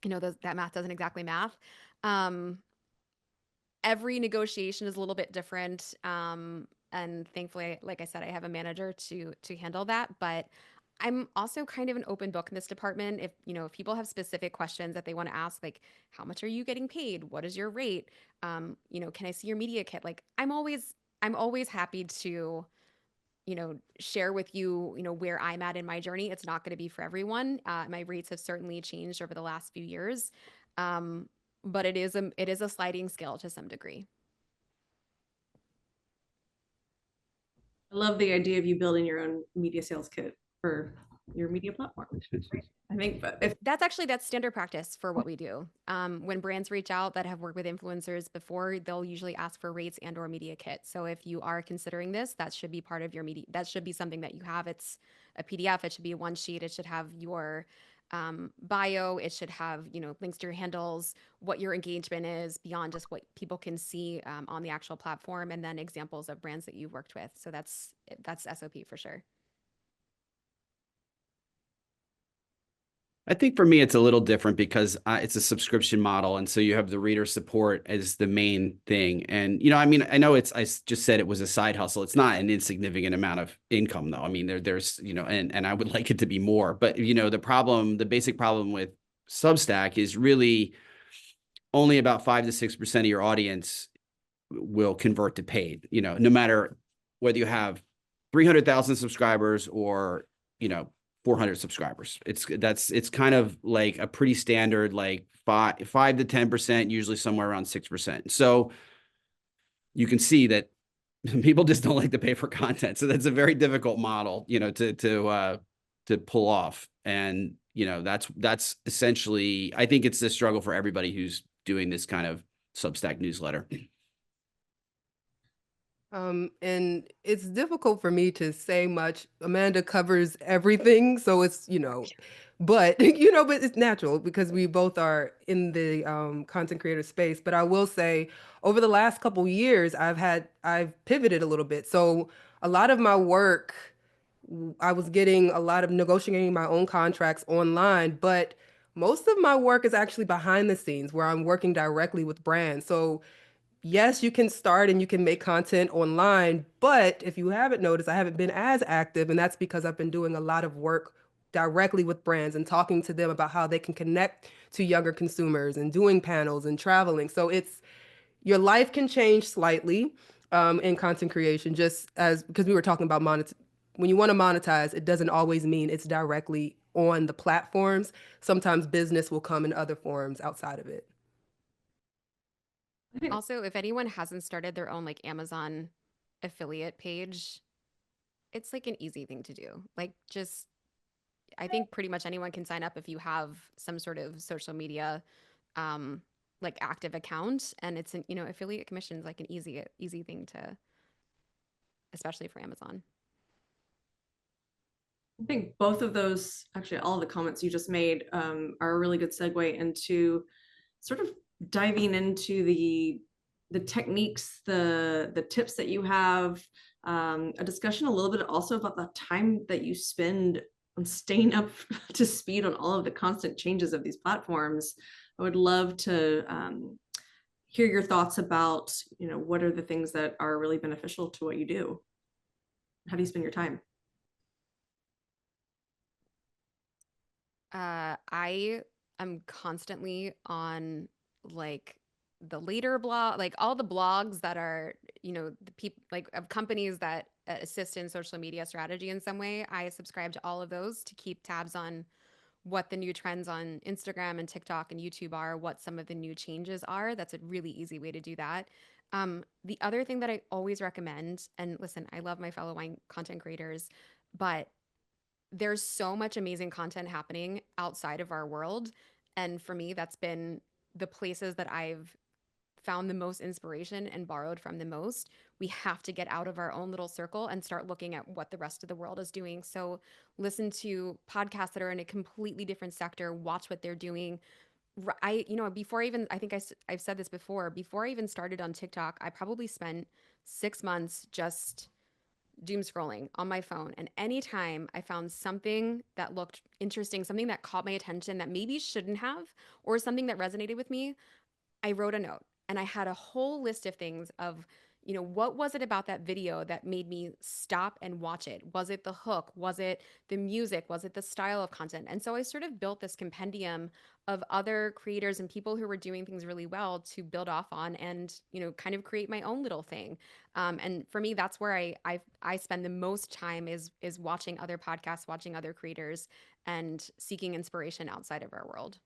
that math doesn't exactly math. Every negotiation is a little bit different. And thankfully, like I said, I have a manager to handle that. But I'm also kind of an open book in this department. If people have specific questions that they want to ask, like how much are you getting paid? What is your rate? Can I see your media kit? Like I'm always happy to, share with you, where I'm at in my journey. It's not going to be for everyone. My rates have certainly changed over the last few years. But it is a sliding scale to some degree. I love the idea of you building your own media sales kit for your media platform. I think that's standard practice for what we do. When brands reach out that have worked with influencers before, they'll usually ask for rates and/or media kit. So if you are considering this, that should be part of your media. That should be something that you have. It's a PDF. It should be one sheet. It should have your bio. It should have, links to your handles, what your engagement is beyond just what people can see on the actual platform, and then examples of brands that you've worked with. So that's SOP for sure. I think for me, it's a little different because it's a subscription model. And so you have the reader support as the main thing. And, I mean, I know I just said it was a side hustle. It's not an insignificant amount of income, though. I mean, there's, and I would like it to be more. But, the basic problem with Substack is really only about 5 to 6% of your audience will convert to paid, no matter whether you have 300,000 subscribers or, 400 subscribers. It's kind of like a pretty standard, like 5 to 10%, usually somewhere around 6%. So you can see that people just don't like to pay for content. So that's a very difficult model, to pull off. And, that's essentially, I think it's the struggle for everybody who's doing this kind of Substack newsletter. And it's difficult for me to say much. Amanda covers everything, so it's, but but it's natural because we both are in the content creator space. But I will say, over the last couple years, I've pivoted a little bit. So a lot of my work, I was getting a lot of negotiating my own contracts online, but most of my work is actually behind the scenes where I'm working directly with brands. So yes, you can start and you can make content online, but if you haven't noticed, I haven't been as active, and that's because I've been doing a lot of work directly with brands and talking to them about how they can connect to younger consumers and doing panels and traveling. So your life can change slightly in content creation, just as because we were talking about when you want to monetize, it doesn't always mean it's directly on the platforms. Sometimes business will come in other forms outside of it. Also, if anyone hasn't started their own like Amazon affiliate page, it's like an easy thing to do. Like just I think pretty much anyone can sign up if you have some sort of social media like active account, and it's an affiliate commissions like an easy thing to, especially for Amazon. I think both of those, actually all of the comments you just made are a really good segue into sort of diving into the techniques, the tips that you have, a discussion a little bit also about the time that you spend on staying up to speed on all of the constant changes of these platforms. I would love to hear your thoughts about, what are the things that are really beneficial to what you do? How do you spend your time? I am constantly on like the leader blog, like all the blogs that are, the people like of companies that assist in social media strategy in some way. I subscribe to all of those to keep tabs on what the new trends on Instagram and TikTok and YouTube are, what some of the new changes are. That's a really easy way to do that. The other thing that I always recommend, and listen, I love my fellow wine content creators, but there's so much amazing content happening outside of our world. And for me, that's been the places that I've found the most inspiration and borrowed from the most. We have to get out of our own little circle and start looking at what the rest of the world is doing. So listen to podcasts that are in a completely different sector, watch what they're doing. Before I even, I think I've said this before I even started on TikTok, I probably spent 6 months just doom scrolling on my phone. And anytime I found something that looked interesting, something that caught my attention that maybe shouldn't have, or something that resonated with me, I wrote a note and I had a whole list of things of, what was it about that video that made me stop and watch it? Was it the hook? Was it the music? Was it the style of content? And so I sort of built this compendium of other creators and people who were doing things really well to build off on and, kind of create my own little thing. And for me, that's where I spend the most time is watching other podcasts, watching other creators, and seeking inspiration outside of our world.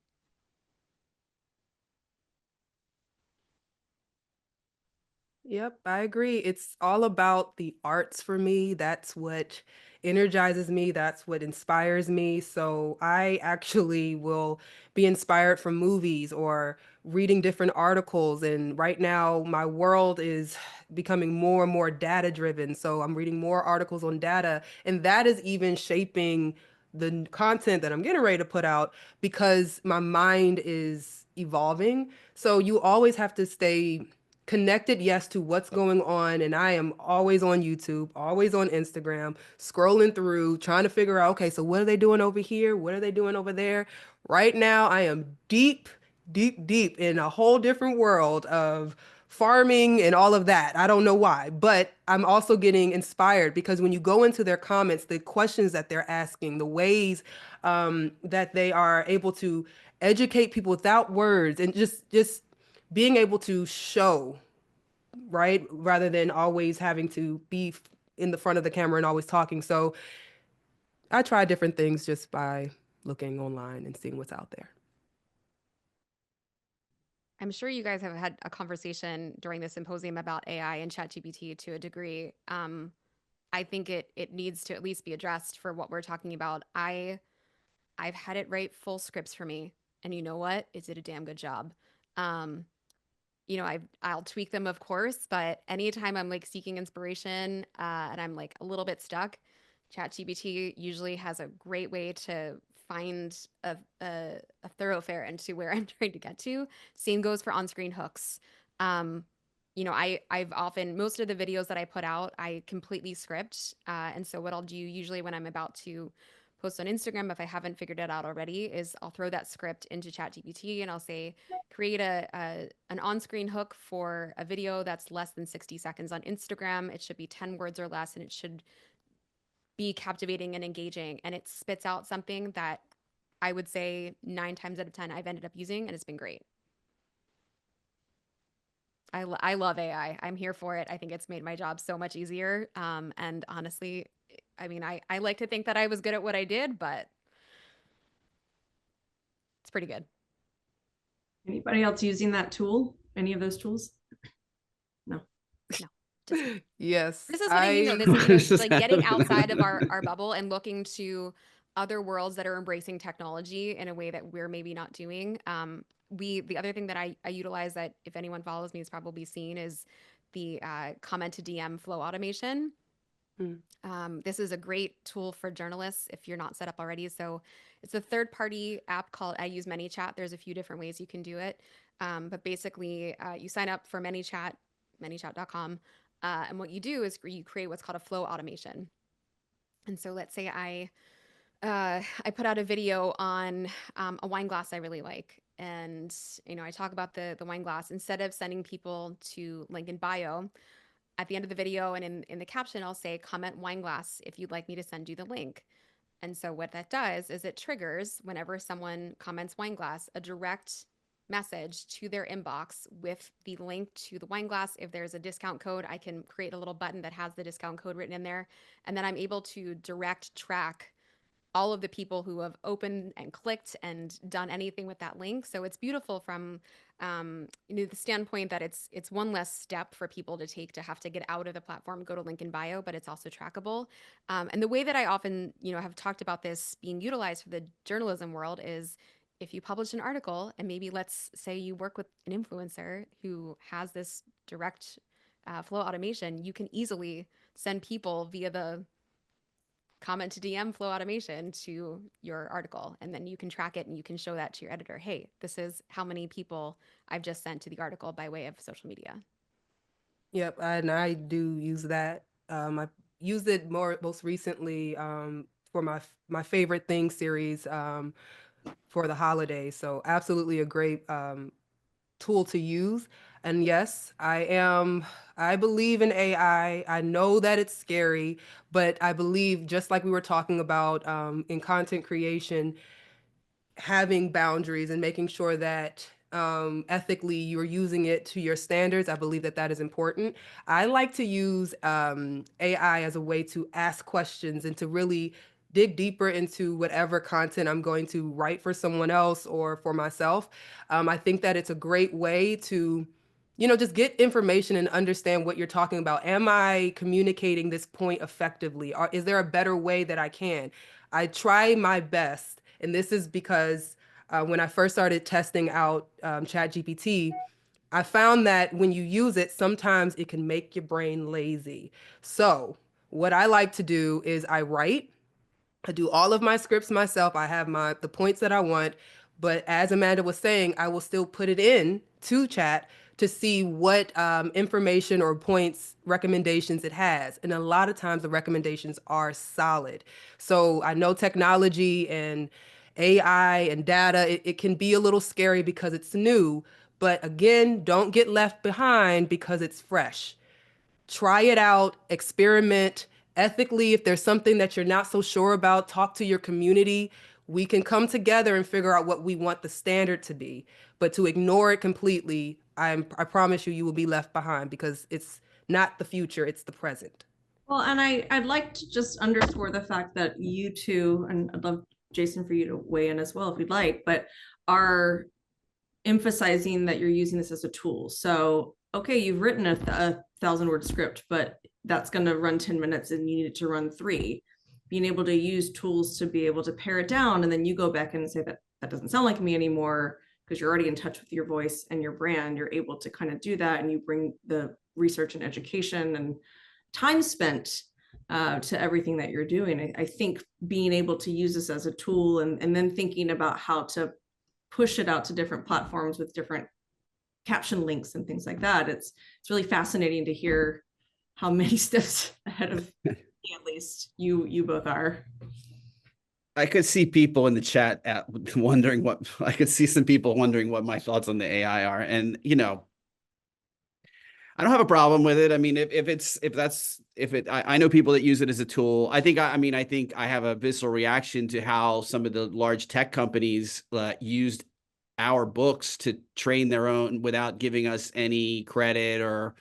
Yep, I agree. It's all about the arts for me. That's what energizes me. That's what inspires me. So I actually will be inspired from movies or reading different articles. And right now, my world is becoming more and more data driven. So I'm reading more articles on data, and that is even shaping the content that I'm getting ready to put out because my mind is evolving. So you always have to stay connected, yes, to what's going on. And I am always on YouTube, always on Instagram, scrolling through, trying to figure out, okay, so what are they doing over here? What are they doing over there? Right now, I am deep, deep, deep in a whole different world of farming and all of that. I don't know why, but I'm also getting inspired because when you go into their comments, the questions that they're asking, the ways that they are able to educate people without words and just being able to show, right? Rather than always having to be in the front of the camera and always talking. So I try different things just by looking online and seeing what's out there. I'm sure you guys have had a conversation during the symposium about AI and ChatGPT to a degree. I think it needs to at least be addressed for what we're talking about. I've had it write full scripts for me, and you know what? It did a damn good job. Um, I'll tweak them, of course, but anytime I'm like seeking inspiration and I'm like a little bit stuck, ChatGPT usually has a great way to find a thoroughfare into where I'm trying to get to. Same goes for on-screen hooks. Um, I've often most of the videos that I put out, I completely script, and so what I'll do usually when I'm about to post on Instagram, if I haven't figured it out already, is I'll throw that script into ChatGPT and I'll say, create an on-screen hook for a video that's less than 60 seconds on Instagram. It should be 10 words or less, and it should be captivating and engaging. And it spits out something that I would say 9 times out of 10 I've ended up using, and it's been great. I love AI. I'm here for it. I think it's made my job so much easier. And honestly, I mean, I like to think that I was good at what I did, but it's pretty good. Anybody else using that tool? Any of those tools? No. Yes, This is what I mean, though. This, This is like getting happening. outside of our bubble and looking to other worlds that are embracing technology in a way that we're maybe not doing. The other thing that I utilize that if anyone follows me has probably seen is the comment to DM flow automation. This is a great tool for journalists if you're not set up already. So it's a third-party app called, I use ManyChat. There's a few different ways you can do it. But basically, you sign up for ManyChat, manychat.com. And what you do is you create what's called a flow automation. And so let's say I put out a video on a wine glass I really like. And, I talk about the wine glass. Instead of sending people to link in bio, at the end of the video and in the caption, I'll say, comment wine glass if you'd like me to send you the link. And so what that does is it triggers, whenever someone comments wine glass, a direct message to their inbox with the link to the wine glass. If there's a discount code, I can create a little button that has the discount code written in there. And then I'm able to direct track all of the people who have opened and clicked and done anything with that link. So it's beautiful from the standpoint that it's one less step for people to take to have to get out of the platform, go to link in bio, but it's also trackable. And the way that I often have talked about this being utilized for the journalism world is if you publish an article and maybe let's say you work with an influencer who has this direct flow automation, you can easily send people via the comment to DM flow automation to your article. And then you can track it and you can show that to your editor. Hey, this is how many people I've just sent to the article by way of social media. Yep, and I do use that. I used it most recently for my favorite thing series for the holidays. So absolutely a great tool to use. And yes, I believe in AI. I know that it's scary, but I believe, just like we were talking about in content creation, having boundaries and making sure that ethically you're using it to your standards. I believe that that is important. I like to use AI as a way to ask questions and to really dig deeper into whatever content I'm going to write for someone else or for myself. I think that it's a great way to just get information and understand what you're talking about. Am I communicating this point effectively? Or is there a better way that I can? I try my best. And this is because when I first started testing out ChatGPT, I found that when you use it, sometimes it can make your brain lazy. So what I like to do is I do all of my scripts myself. I have the points that I want, but as Amanda was saying, I will still put it in to chat to see what information or points recommendations it has. And a lot of times the recommendations are solid. So I know technology and AI and data, it can be a little scary because it's new, but again, don't get left behind because it's fresh. Try it out, experiment ethically. If there's something that you're not so sure about, talk to your community. We can come together and figure out what we want the standard to be. But to ignore it completely, I promise you, you will be left behind because it's not the future, it's the present. Well, and I'd like to just underscore the fact that you two, and I'd love Jason for you to weigh in as well if you'd like, but are emphasizing that you're using this as a tool. So, okay, you've written a 1,000-word script, but that's going to run 10 minutes and you need it to run 3. Being able to use tools to be able to pare it down, and then you go back and say that doesn't sound like me anymore, because you're already in touch with your voice and your brand. You're able to kind of do that, and you bring the research and education and time spent to everything that you're doing. I think being able to use this as a tool, and then thinking about how to push it out to different platforms with different caption links and things like that. It's really fascinating to hear how many steps ahead of me, at least you both are. I could see people in the chat wondering what I could see some people wondering what my thoughts on the AI are. And, I don't have a problem with it. I mean, I know people that use it as a tool. I think I have a visceral reaction to how some of the large tech companies used our books to train their own without giving us any credit or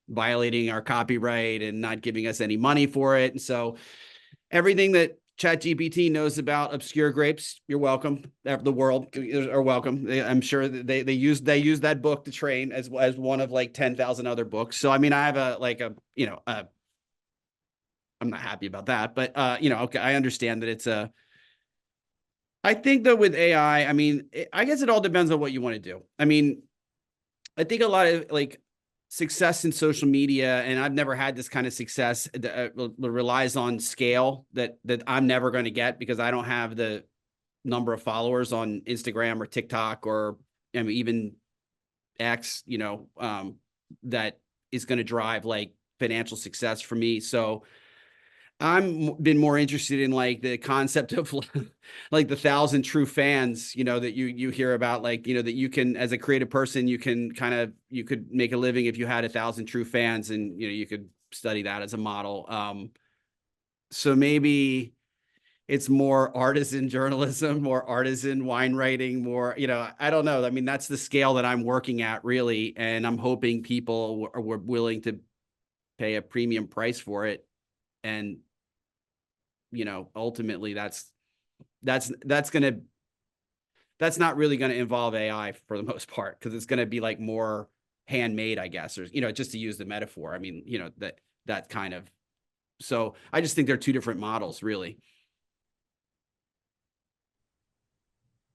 violating our copyright and not giving us any money for it. And so everything that ChatGPT knows about obscure grapes, you're welcome. The world are welcome. I'm sure they use that book to train as one of like 10,000 other books. So I mean, I have I'm not happy about that, but okay, I understand that I think that with AI, I mean, I guess it all depends on what you want to do. I mean, I think a lot of success in social media, and I've never had this kind of success, relies on scale that I'm never going to get because I don't have the number of followers on Instagram or TikTok or even X, that is going to drive financial success for me. So I'm been more interested in the concept of the 1,000 true fans, that you hear about, that you can, as a creative person, you could make a living if you had 1,000 true fans, and you could study that as a model. So maybe it's more artisan journalism, more artisan wine writing, more, I don't know. I mean, that's the scale that I'm working at, really, and I'm hoping people were willing to pay a premium price for it. And ultimately that's not really going to involve AI for the most part, because it's going to be more handmade, I guess, or, just to use the metaphor. I mean, that kind of, so I just think they're two different models, really.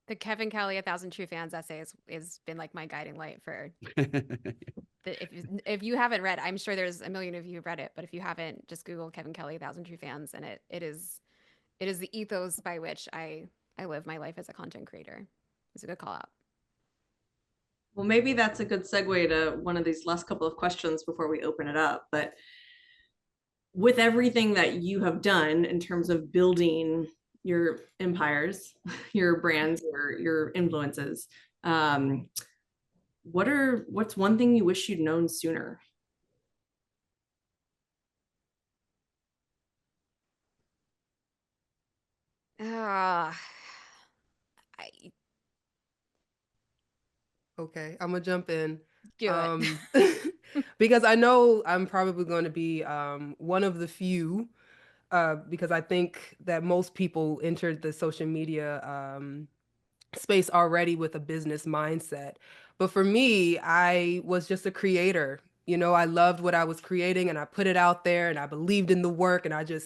The Kevin Kelly 1,000 True Fans essay is been my guiding light for if you haven't read, I'm sure there's a million of you who've read it, but if you haven't, just Google Kevin Kelly 1,000 True Fans, and it is the ethos by which I live my life as a content creator. It's a good call out. Well, maybe that's a good segue to one of these last couple of questions before we open it up. But with everything that you have done in terms of building your empires, your brands, your influences, what's one thing you wish you'd known sooner? Okay, I'm gonna jump in. Do it. Because I know I'm probably going to be one of the few, because I think that most people entered the social media space already with a business mindset. But for me, I was just a creator. You know, I loved what I was creating and I put it out there and I believed in the work, and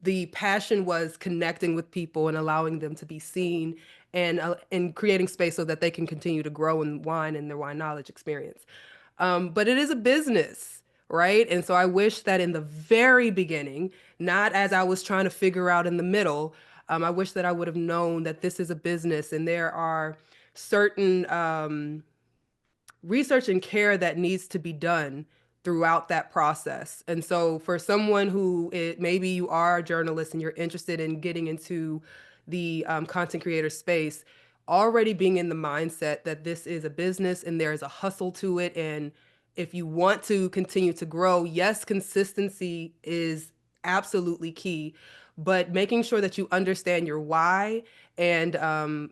the passion was connecting with people and allowing them to be seen, and creating space so that they can continue to grow in wine and their wine knowledge experience. But it is a business, right? And so I wish that in the very beginning, not as I was trying to figure out in the middle, I wish that I would have known that this is a business and there are certain research and care that needs to be done throughout that process. And so for someone maybe you are a journalist and you're interested in getting into the content creator space, already being in the mindset that this is a business and there's a hustle to it. And if you want to continue to grow, yes, consistency is absolutely key, but making sure that you understand your why and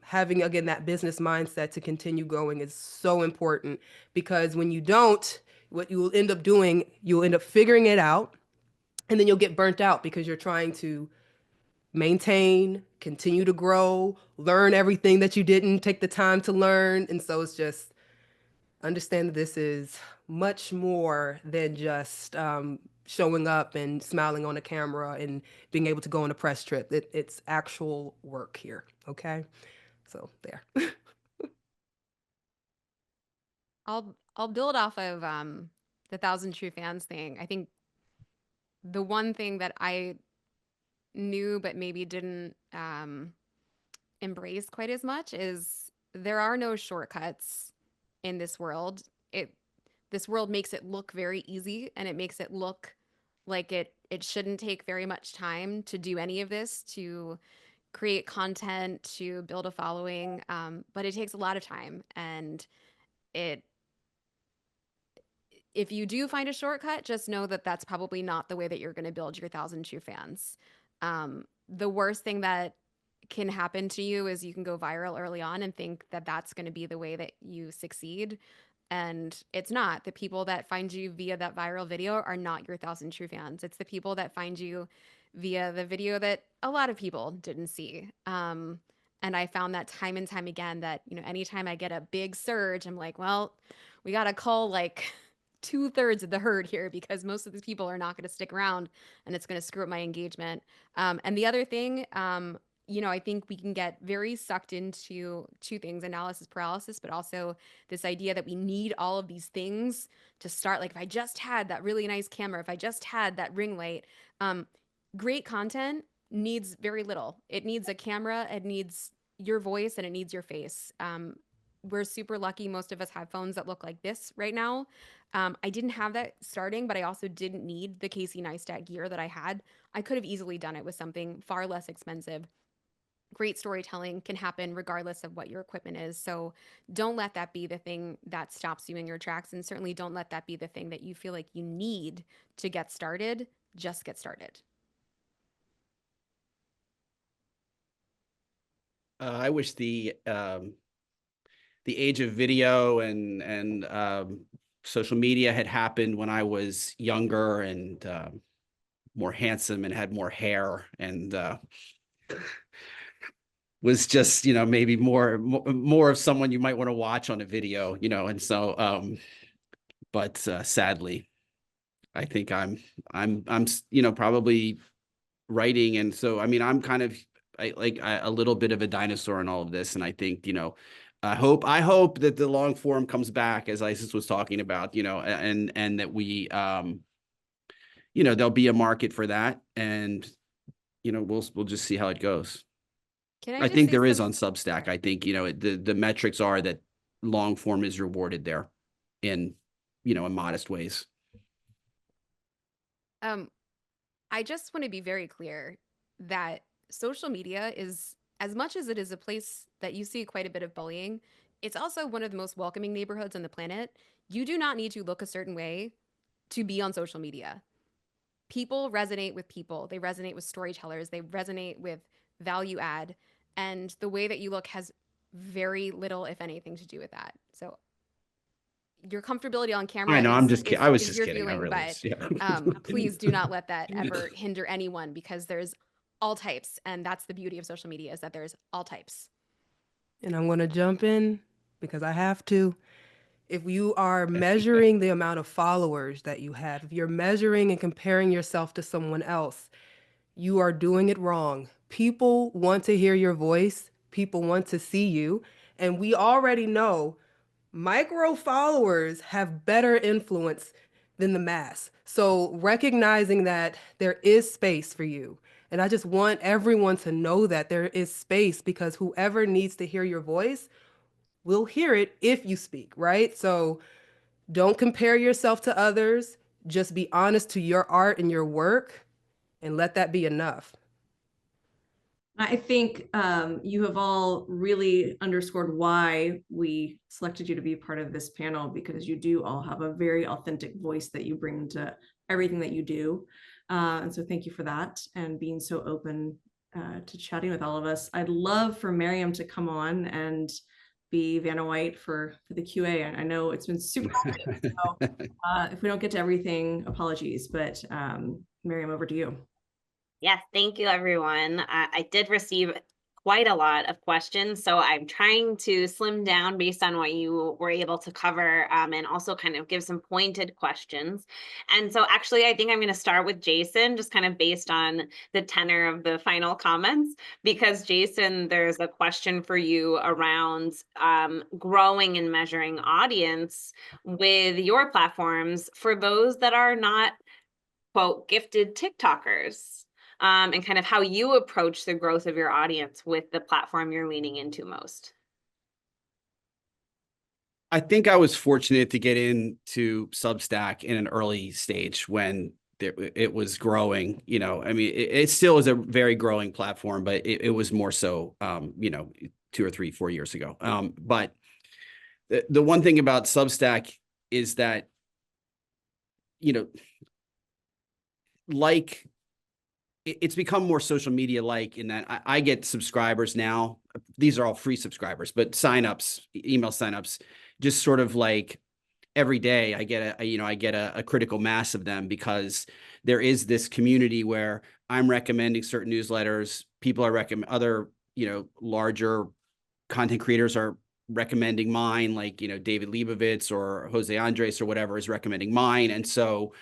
having, again, that business mindset to continue going is so important, because when you don't, what you will end up doing, you'll end up figuring it out, and then you'll get burnt out because you're trying to maintain, continue to grow, learn everything that you didn't take the time to learn. And so it's just understand that this is much more than just showing up and smiling on a camera and being able to go on a press trip. It's actual work here. Okay. So there. I'll build off of the Thousand True Fans thing. I think the one thing that I knew but maybe didn't embrace quite as much is there are no shortcuts in this world. This world makes it look very easy, and it makes it look like it shouldn't take very much time to do any of this, to create content, to build a following. But it takes a lot of time, and it if you do find a shortcut, just know that that's probably not the way that you're going to build your 1,000 true fans. The worst thing that can happen to you is you can go viral early on and think that that's going to be the way that you succeed. And it's not. The people that find you via that viral video are not your 1,000 true fans. It's the people that find you via the video that a lot of people didn't see. And I found that time and time again that, anytime I get a big surge, I'm like, well, we got to call like 2/3 of the herd here, because most of these people are not going to stick around, and it's going to screw up my engagement. And the other thing, I think we can get very sucked into two things: analysis paralysis, but also this idea that we need all of these things to start. Like, if I just had that really nice camera, if I just had that ring light, great content needs very little. It needs a camera, it needs your voice, and it needs your face. We're super lucky. Most of us have phones that look like this right now. I didn't have that starting, but I also didn't need the Casey Neistat gear that I had. I could have easily done it with something far less expensive. Great storytelling can happen regardless of what your equipment is. So don't let that be the thing that stops you in your tracks. And certainly don't let that be the thing that you feel like you need to get started. Just get started. I wish the age of video and social media had happened when I was younger and more handsome and had more hair and was just, maybe more of someone you might want to watch on a video, and so but sadly, I think I'm probably writing, and so I'm kind of a little bit of a dinosaur in all of this, and I think I hope that the long form comes back, as Isis was talking about, and that we there'll be a market for that, and we'll just see how it goes. I think there is on Substack. I think the metrics are that long form is rewarded there in in modest ways. I just want to be very clear that social media is, as much as it is a place that you see quite a bit of bullying, it's also one of the most welcoming neighborhoods on the planet. You do not need to look a certain way to be on social media. People resonate with people. They resonate with storytellers. They resonate with value add. And the way that you look has very little, if anything, to do with that. So your comfortability on camera I know, I was just your kidding. Feeling, but yeah. Please do not let that ever hinder anyone, because there's all types, and that's the beauty of social media, is that there's all types. And I'm going to jump in because I have to. If you are measuring the amount of followers that you have, if you're measuring and comparing yourself to someone else, you are doing it wrong. People want to hear your voice, people want to see you. And we already know micro followers have better influence than the mass. So recognizing that there is space for you. And I just want everyone to know that there is space because whoever needs to hear your voice will hear it if you speak, right? So don't compare yourself to others. Just be honest to your art and your work and let that be enough. I think you have all really underscored why we selected you to be part of this panel, because you do all have a very authentic voice that you bring to everything that you do. And so thank you for that and being so open to chatting with all of us. I'd love for Miriam to come on and be Vanna White for the QA. And I know it's been super helpful, so if we don't get to everything, apologies, but Miriam, over to you. Yes, thank you, everyone. I did receive quite a lot of questions, so I'm trying to slim down based on what you were able to cover, and also kind of give some pointed questions. And so actually, I think I'm going to start with Jason, just kind of based on the tenor of the final comments, because Jason, there's a question for you around growing and measuring audience with your platforms for those that are not, quote, gifted TikTokers. And kind of how you approach the growth of your audience with the platform you're leaning into most. I think I was fortunate to get into Substack in an early stage when it was growing. You know, I mean, it still is a very growing platform, but it was more so, you know, 2 or 3, 4 years ago. But the one thing about Substack is that, you know, like, it's become more social media like in that I get subscribers now. These are all free subscribers, but signups, email signups, just sort of like every day I get a critical mass of them, because there is this community where I'm recommending certain newsletters. People are other, you know, larger content creators are recommending mine, like, you know, David Leibovitz or Jose Andres or whatever is recommending mine. And so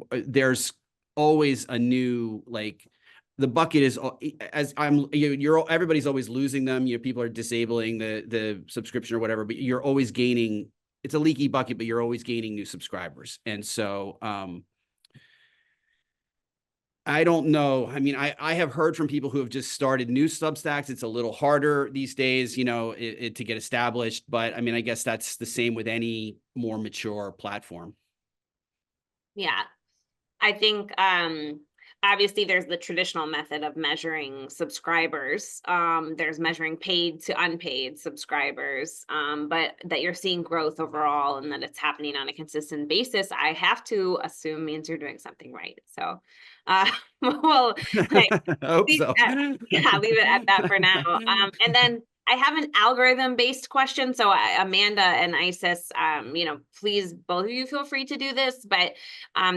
there's always a new, like, the bucket is, as everybody's always losing them. You know, people are disabling the subscription or whatever, but you're always gaining. It's a leaky bucket, but you're always gaining new subscribers. And so I don't know. I mean, I have heard from people who have just started new Substacks. It's a little harder these days, you know, to get established. But I mean, I guess that's the same with any more mature platform. Yeah, I think obviously there's the traditional method of measuring subscribers. There's measuring paid to unpaid subscribers, but that you're seeing growth overall and that it's happening on a consistent basis, I have to assume means you're doing something right. So, well, I hope so. Yeah, leave it at that for now. And then I have an algorithm-based question. So Amanda and Isis, you know, please, both of you feel free to do this, but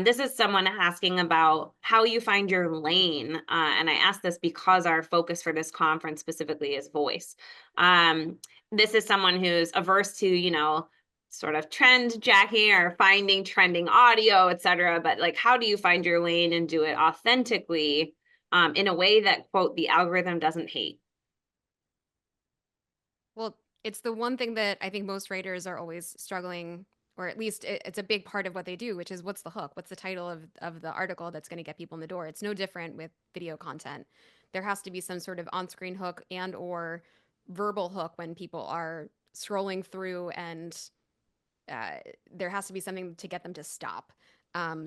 this is someone asking about how you find your lane. And I ask this because our focus for this conference specifically is voice. This is someone who's averse to, you know, sort of trend jacking or finding trending audio, et cetera. But like, how do you find your lane and do it authentically in a way that, quote, the algorithm doesn't hate? Well, it's the one thing that I think most writers are always struggling, or at least it's a big part of what they do, which is what's the hook? What's the title of the article that's going to get people in the door? It's no different with video content. There has to be some sort of on-screen hook and or verbal hook when people are scrolling through, and there has to be something to get them to stop.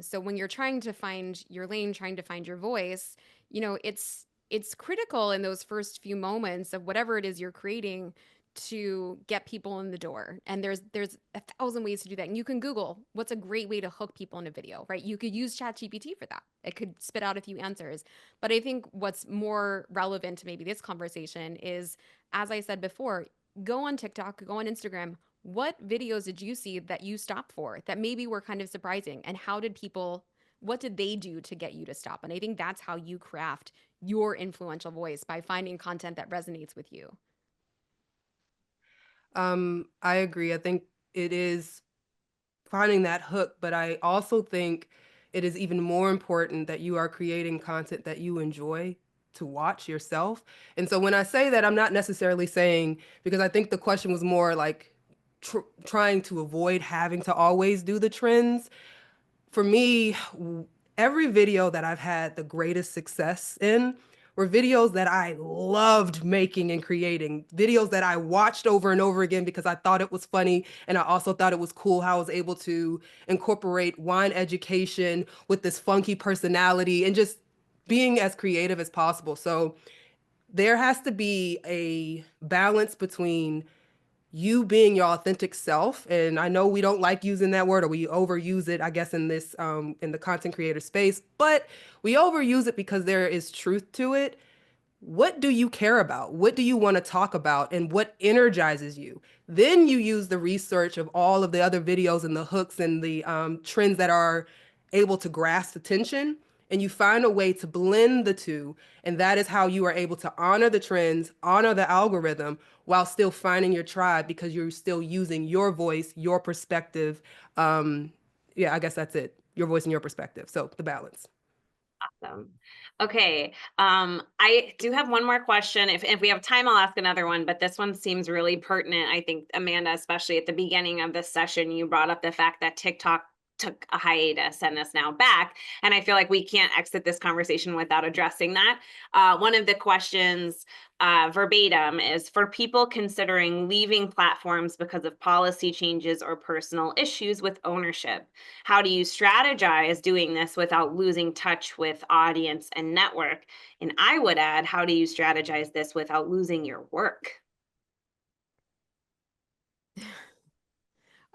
So when you're trying to find your lane, trying to find your voice, you know, it's critical in those first few moments of whatever it is you're creating to get people in the door. And there's 1,000 ways to do that. And you can Google what's a great way to hook people in a video, right? You could use ChatGPT for that. It could spit out a few answers. But I think what's more relevant to maybe this conversation is, as I said before, go on TikTok, go on Instagram. What videos did you see that you stopped for that maybe were kind of surprising? And what did they do to get you to stop? And I think that's how you craft your influential voice, by finding content that resonates with you. I agree. I think it is finding that hook, but I also think it is even more important that you are creating content that you enjoy to watch yourself. And so when I say that, I'm not necessarily saying, because I think the question was more like trying to avoid having to always do the trends. For me, every video that I've had the greatest success in were videos that I loved making and creating, videos that I watched over and over again because I thought it was funny. And I also thought it was cool how I was able to incorporate wine education with this funky personality and just being as creative as possible. So there has to be a balance between you being your authentic self. And I know we don't like using that word, or we overuse it, I guess, in this in the content creator space, but we overuse it because there is truth to it. What do you care about? What do you want to talk about? And what energizes you? Then you use the research of all of the other videos and the hooks and the trends that are able to grasp attention. And you find a way to blend the two. And that is how you are able to honor the trends, honor the algorithm, while still finding your tribe because you're still using your voice, your perspective. Yeah, I guess that's it. Your voice and your perspective. So the balance. Awesome. Okay. I do have one more question. If we have time, I'll ask another one, but this one seems really pertinent. I think, Amanda, especially at the beginning of this session, you brought up the fact that TikTok took a hiatus and is now back. And I feel like we can't exit this conversation without addressing that. One of the questions verbatim is, for people considering leaving platforms because of policy changes or personal issues with ownership, how do you strategize doing this without losing touch with audience and network? And I would add, how do you strategize this without losing your work?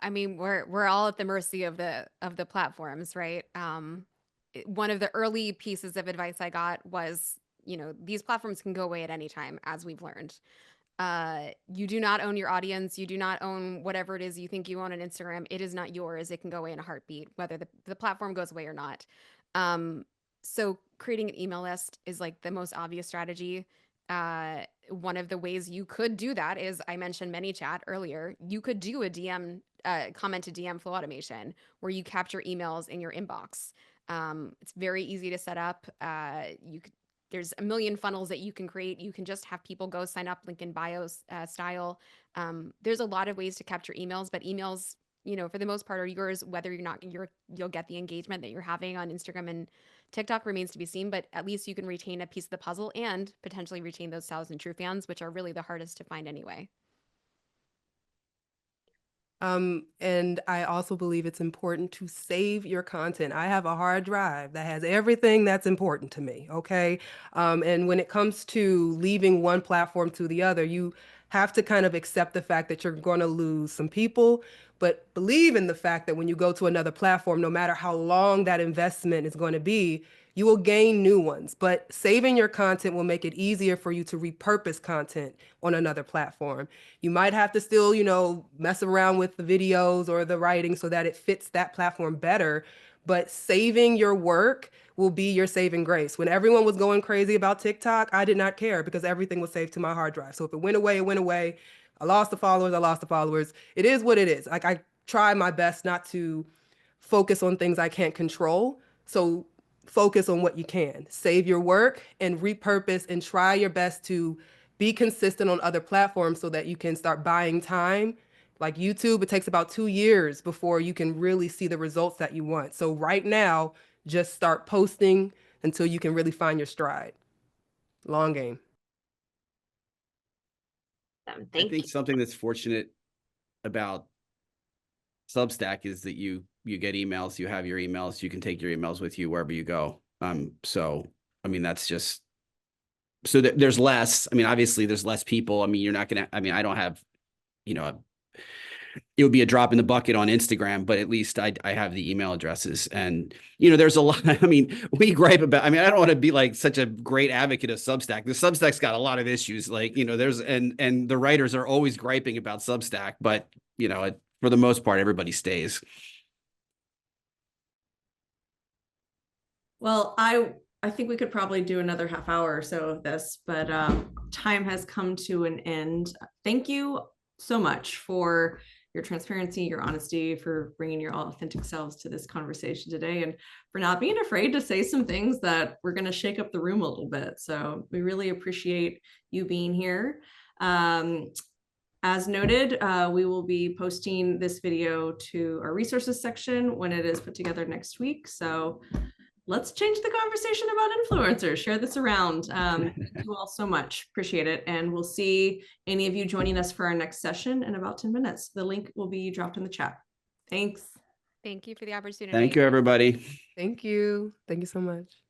I mean, we're all at the mercy of the platforms, right? One of the early pieces of advice I got was, these platforms can go away at any time, as we've learned. You do not own your audience. You do not own whatever it is you think you own on Instagram. It is not yours. It can go away in a heartbeat, whether the platform goes away or not. So creating an email list is like the most obvious strategy. One of the ways you could do that is, I mentioned ManyChat earlier. You could do a DM, comment to DM flow automation where you capture emails in your inbox. It's very easy to set up. There's a million funnels that you can create. You can just have people go sign up, link in bio style. There's a lot of ways to capture emails, but emails, for the most part are yours. Whether you'll get the engagement that you're having on Instagram and TikTok remains to be seen, but at least you can retain a piece of the puzzle and potentially retain those 1,000 true fans, which are really the hardest to find anyway. And I also believe it's important to save your content. I have a hard drive that has everything that's important to me, okay? And when it comes to leaving one platform to the other, you have to kind of accept the fact that you're going to lose some people, but believe in the fact that when you go to another platform, no matter how long that investment is going to be, you will gain new ones. But saving your content will make it easier for you to repurpose content on another platform. You might have to still, mess around with the videos or the writing so that it fits that platform better. But saving your work will be your saving grace. When everyone was going crazy about TikTok, I did not care because everything was saved to my hard drive. So if it went away, it went away. I lost the followers. I lost the followers. It is what it is. Like, I try my best not to focus on things I can't control. So focus on what you can. Save your work and repurpose and try your best to be consistent on other platforms so that you can start buying time. Like YouTube, it takes about 2 years before you can really see the results that you want. So right now, just start posting until you can really find your stride. Long game. I Thank think you. something that's fortunate about Substack is that you get emails, you have your emails, you can take your emails with you wherever you go. So I mean, that's just so that there's less. I mean, obviously there's less people. I mean, you're not gonna. I mean, I don't have, it would be a drop in the bucket on Instagram, but at least I have the email addresses. And, there's a lot. I mean, we gripe about, I mean, I don't want to be like such a great advocate of Substack. The Substack's got a lot of issues, like, there's, and the writers are always griping about Substack, but, for the most part, everybody stays. Well, I think we could probably do another half hour or so of this, but time has come to an end. Thank you so much for your transparency, your honesty, for bringing your authentic selves to this conversation today, and for not being afraid to say some things that we're going to shake up the room a little bit. So we really appreciate you being here. As noted, we will be posting this video to our resources section when it is put together next week. So let's change the conversation about influencers. Share this around. Thank you all so much. Appreciate it. And we'll see any of you joining us for our next session in about 10 minutes. The link will be dropped in the chat. Thanks. Thank you for the opportunity. Thank you, everybody. Thank you. Thank you so much.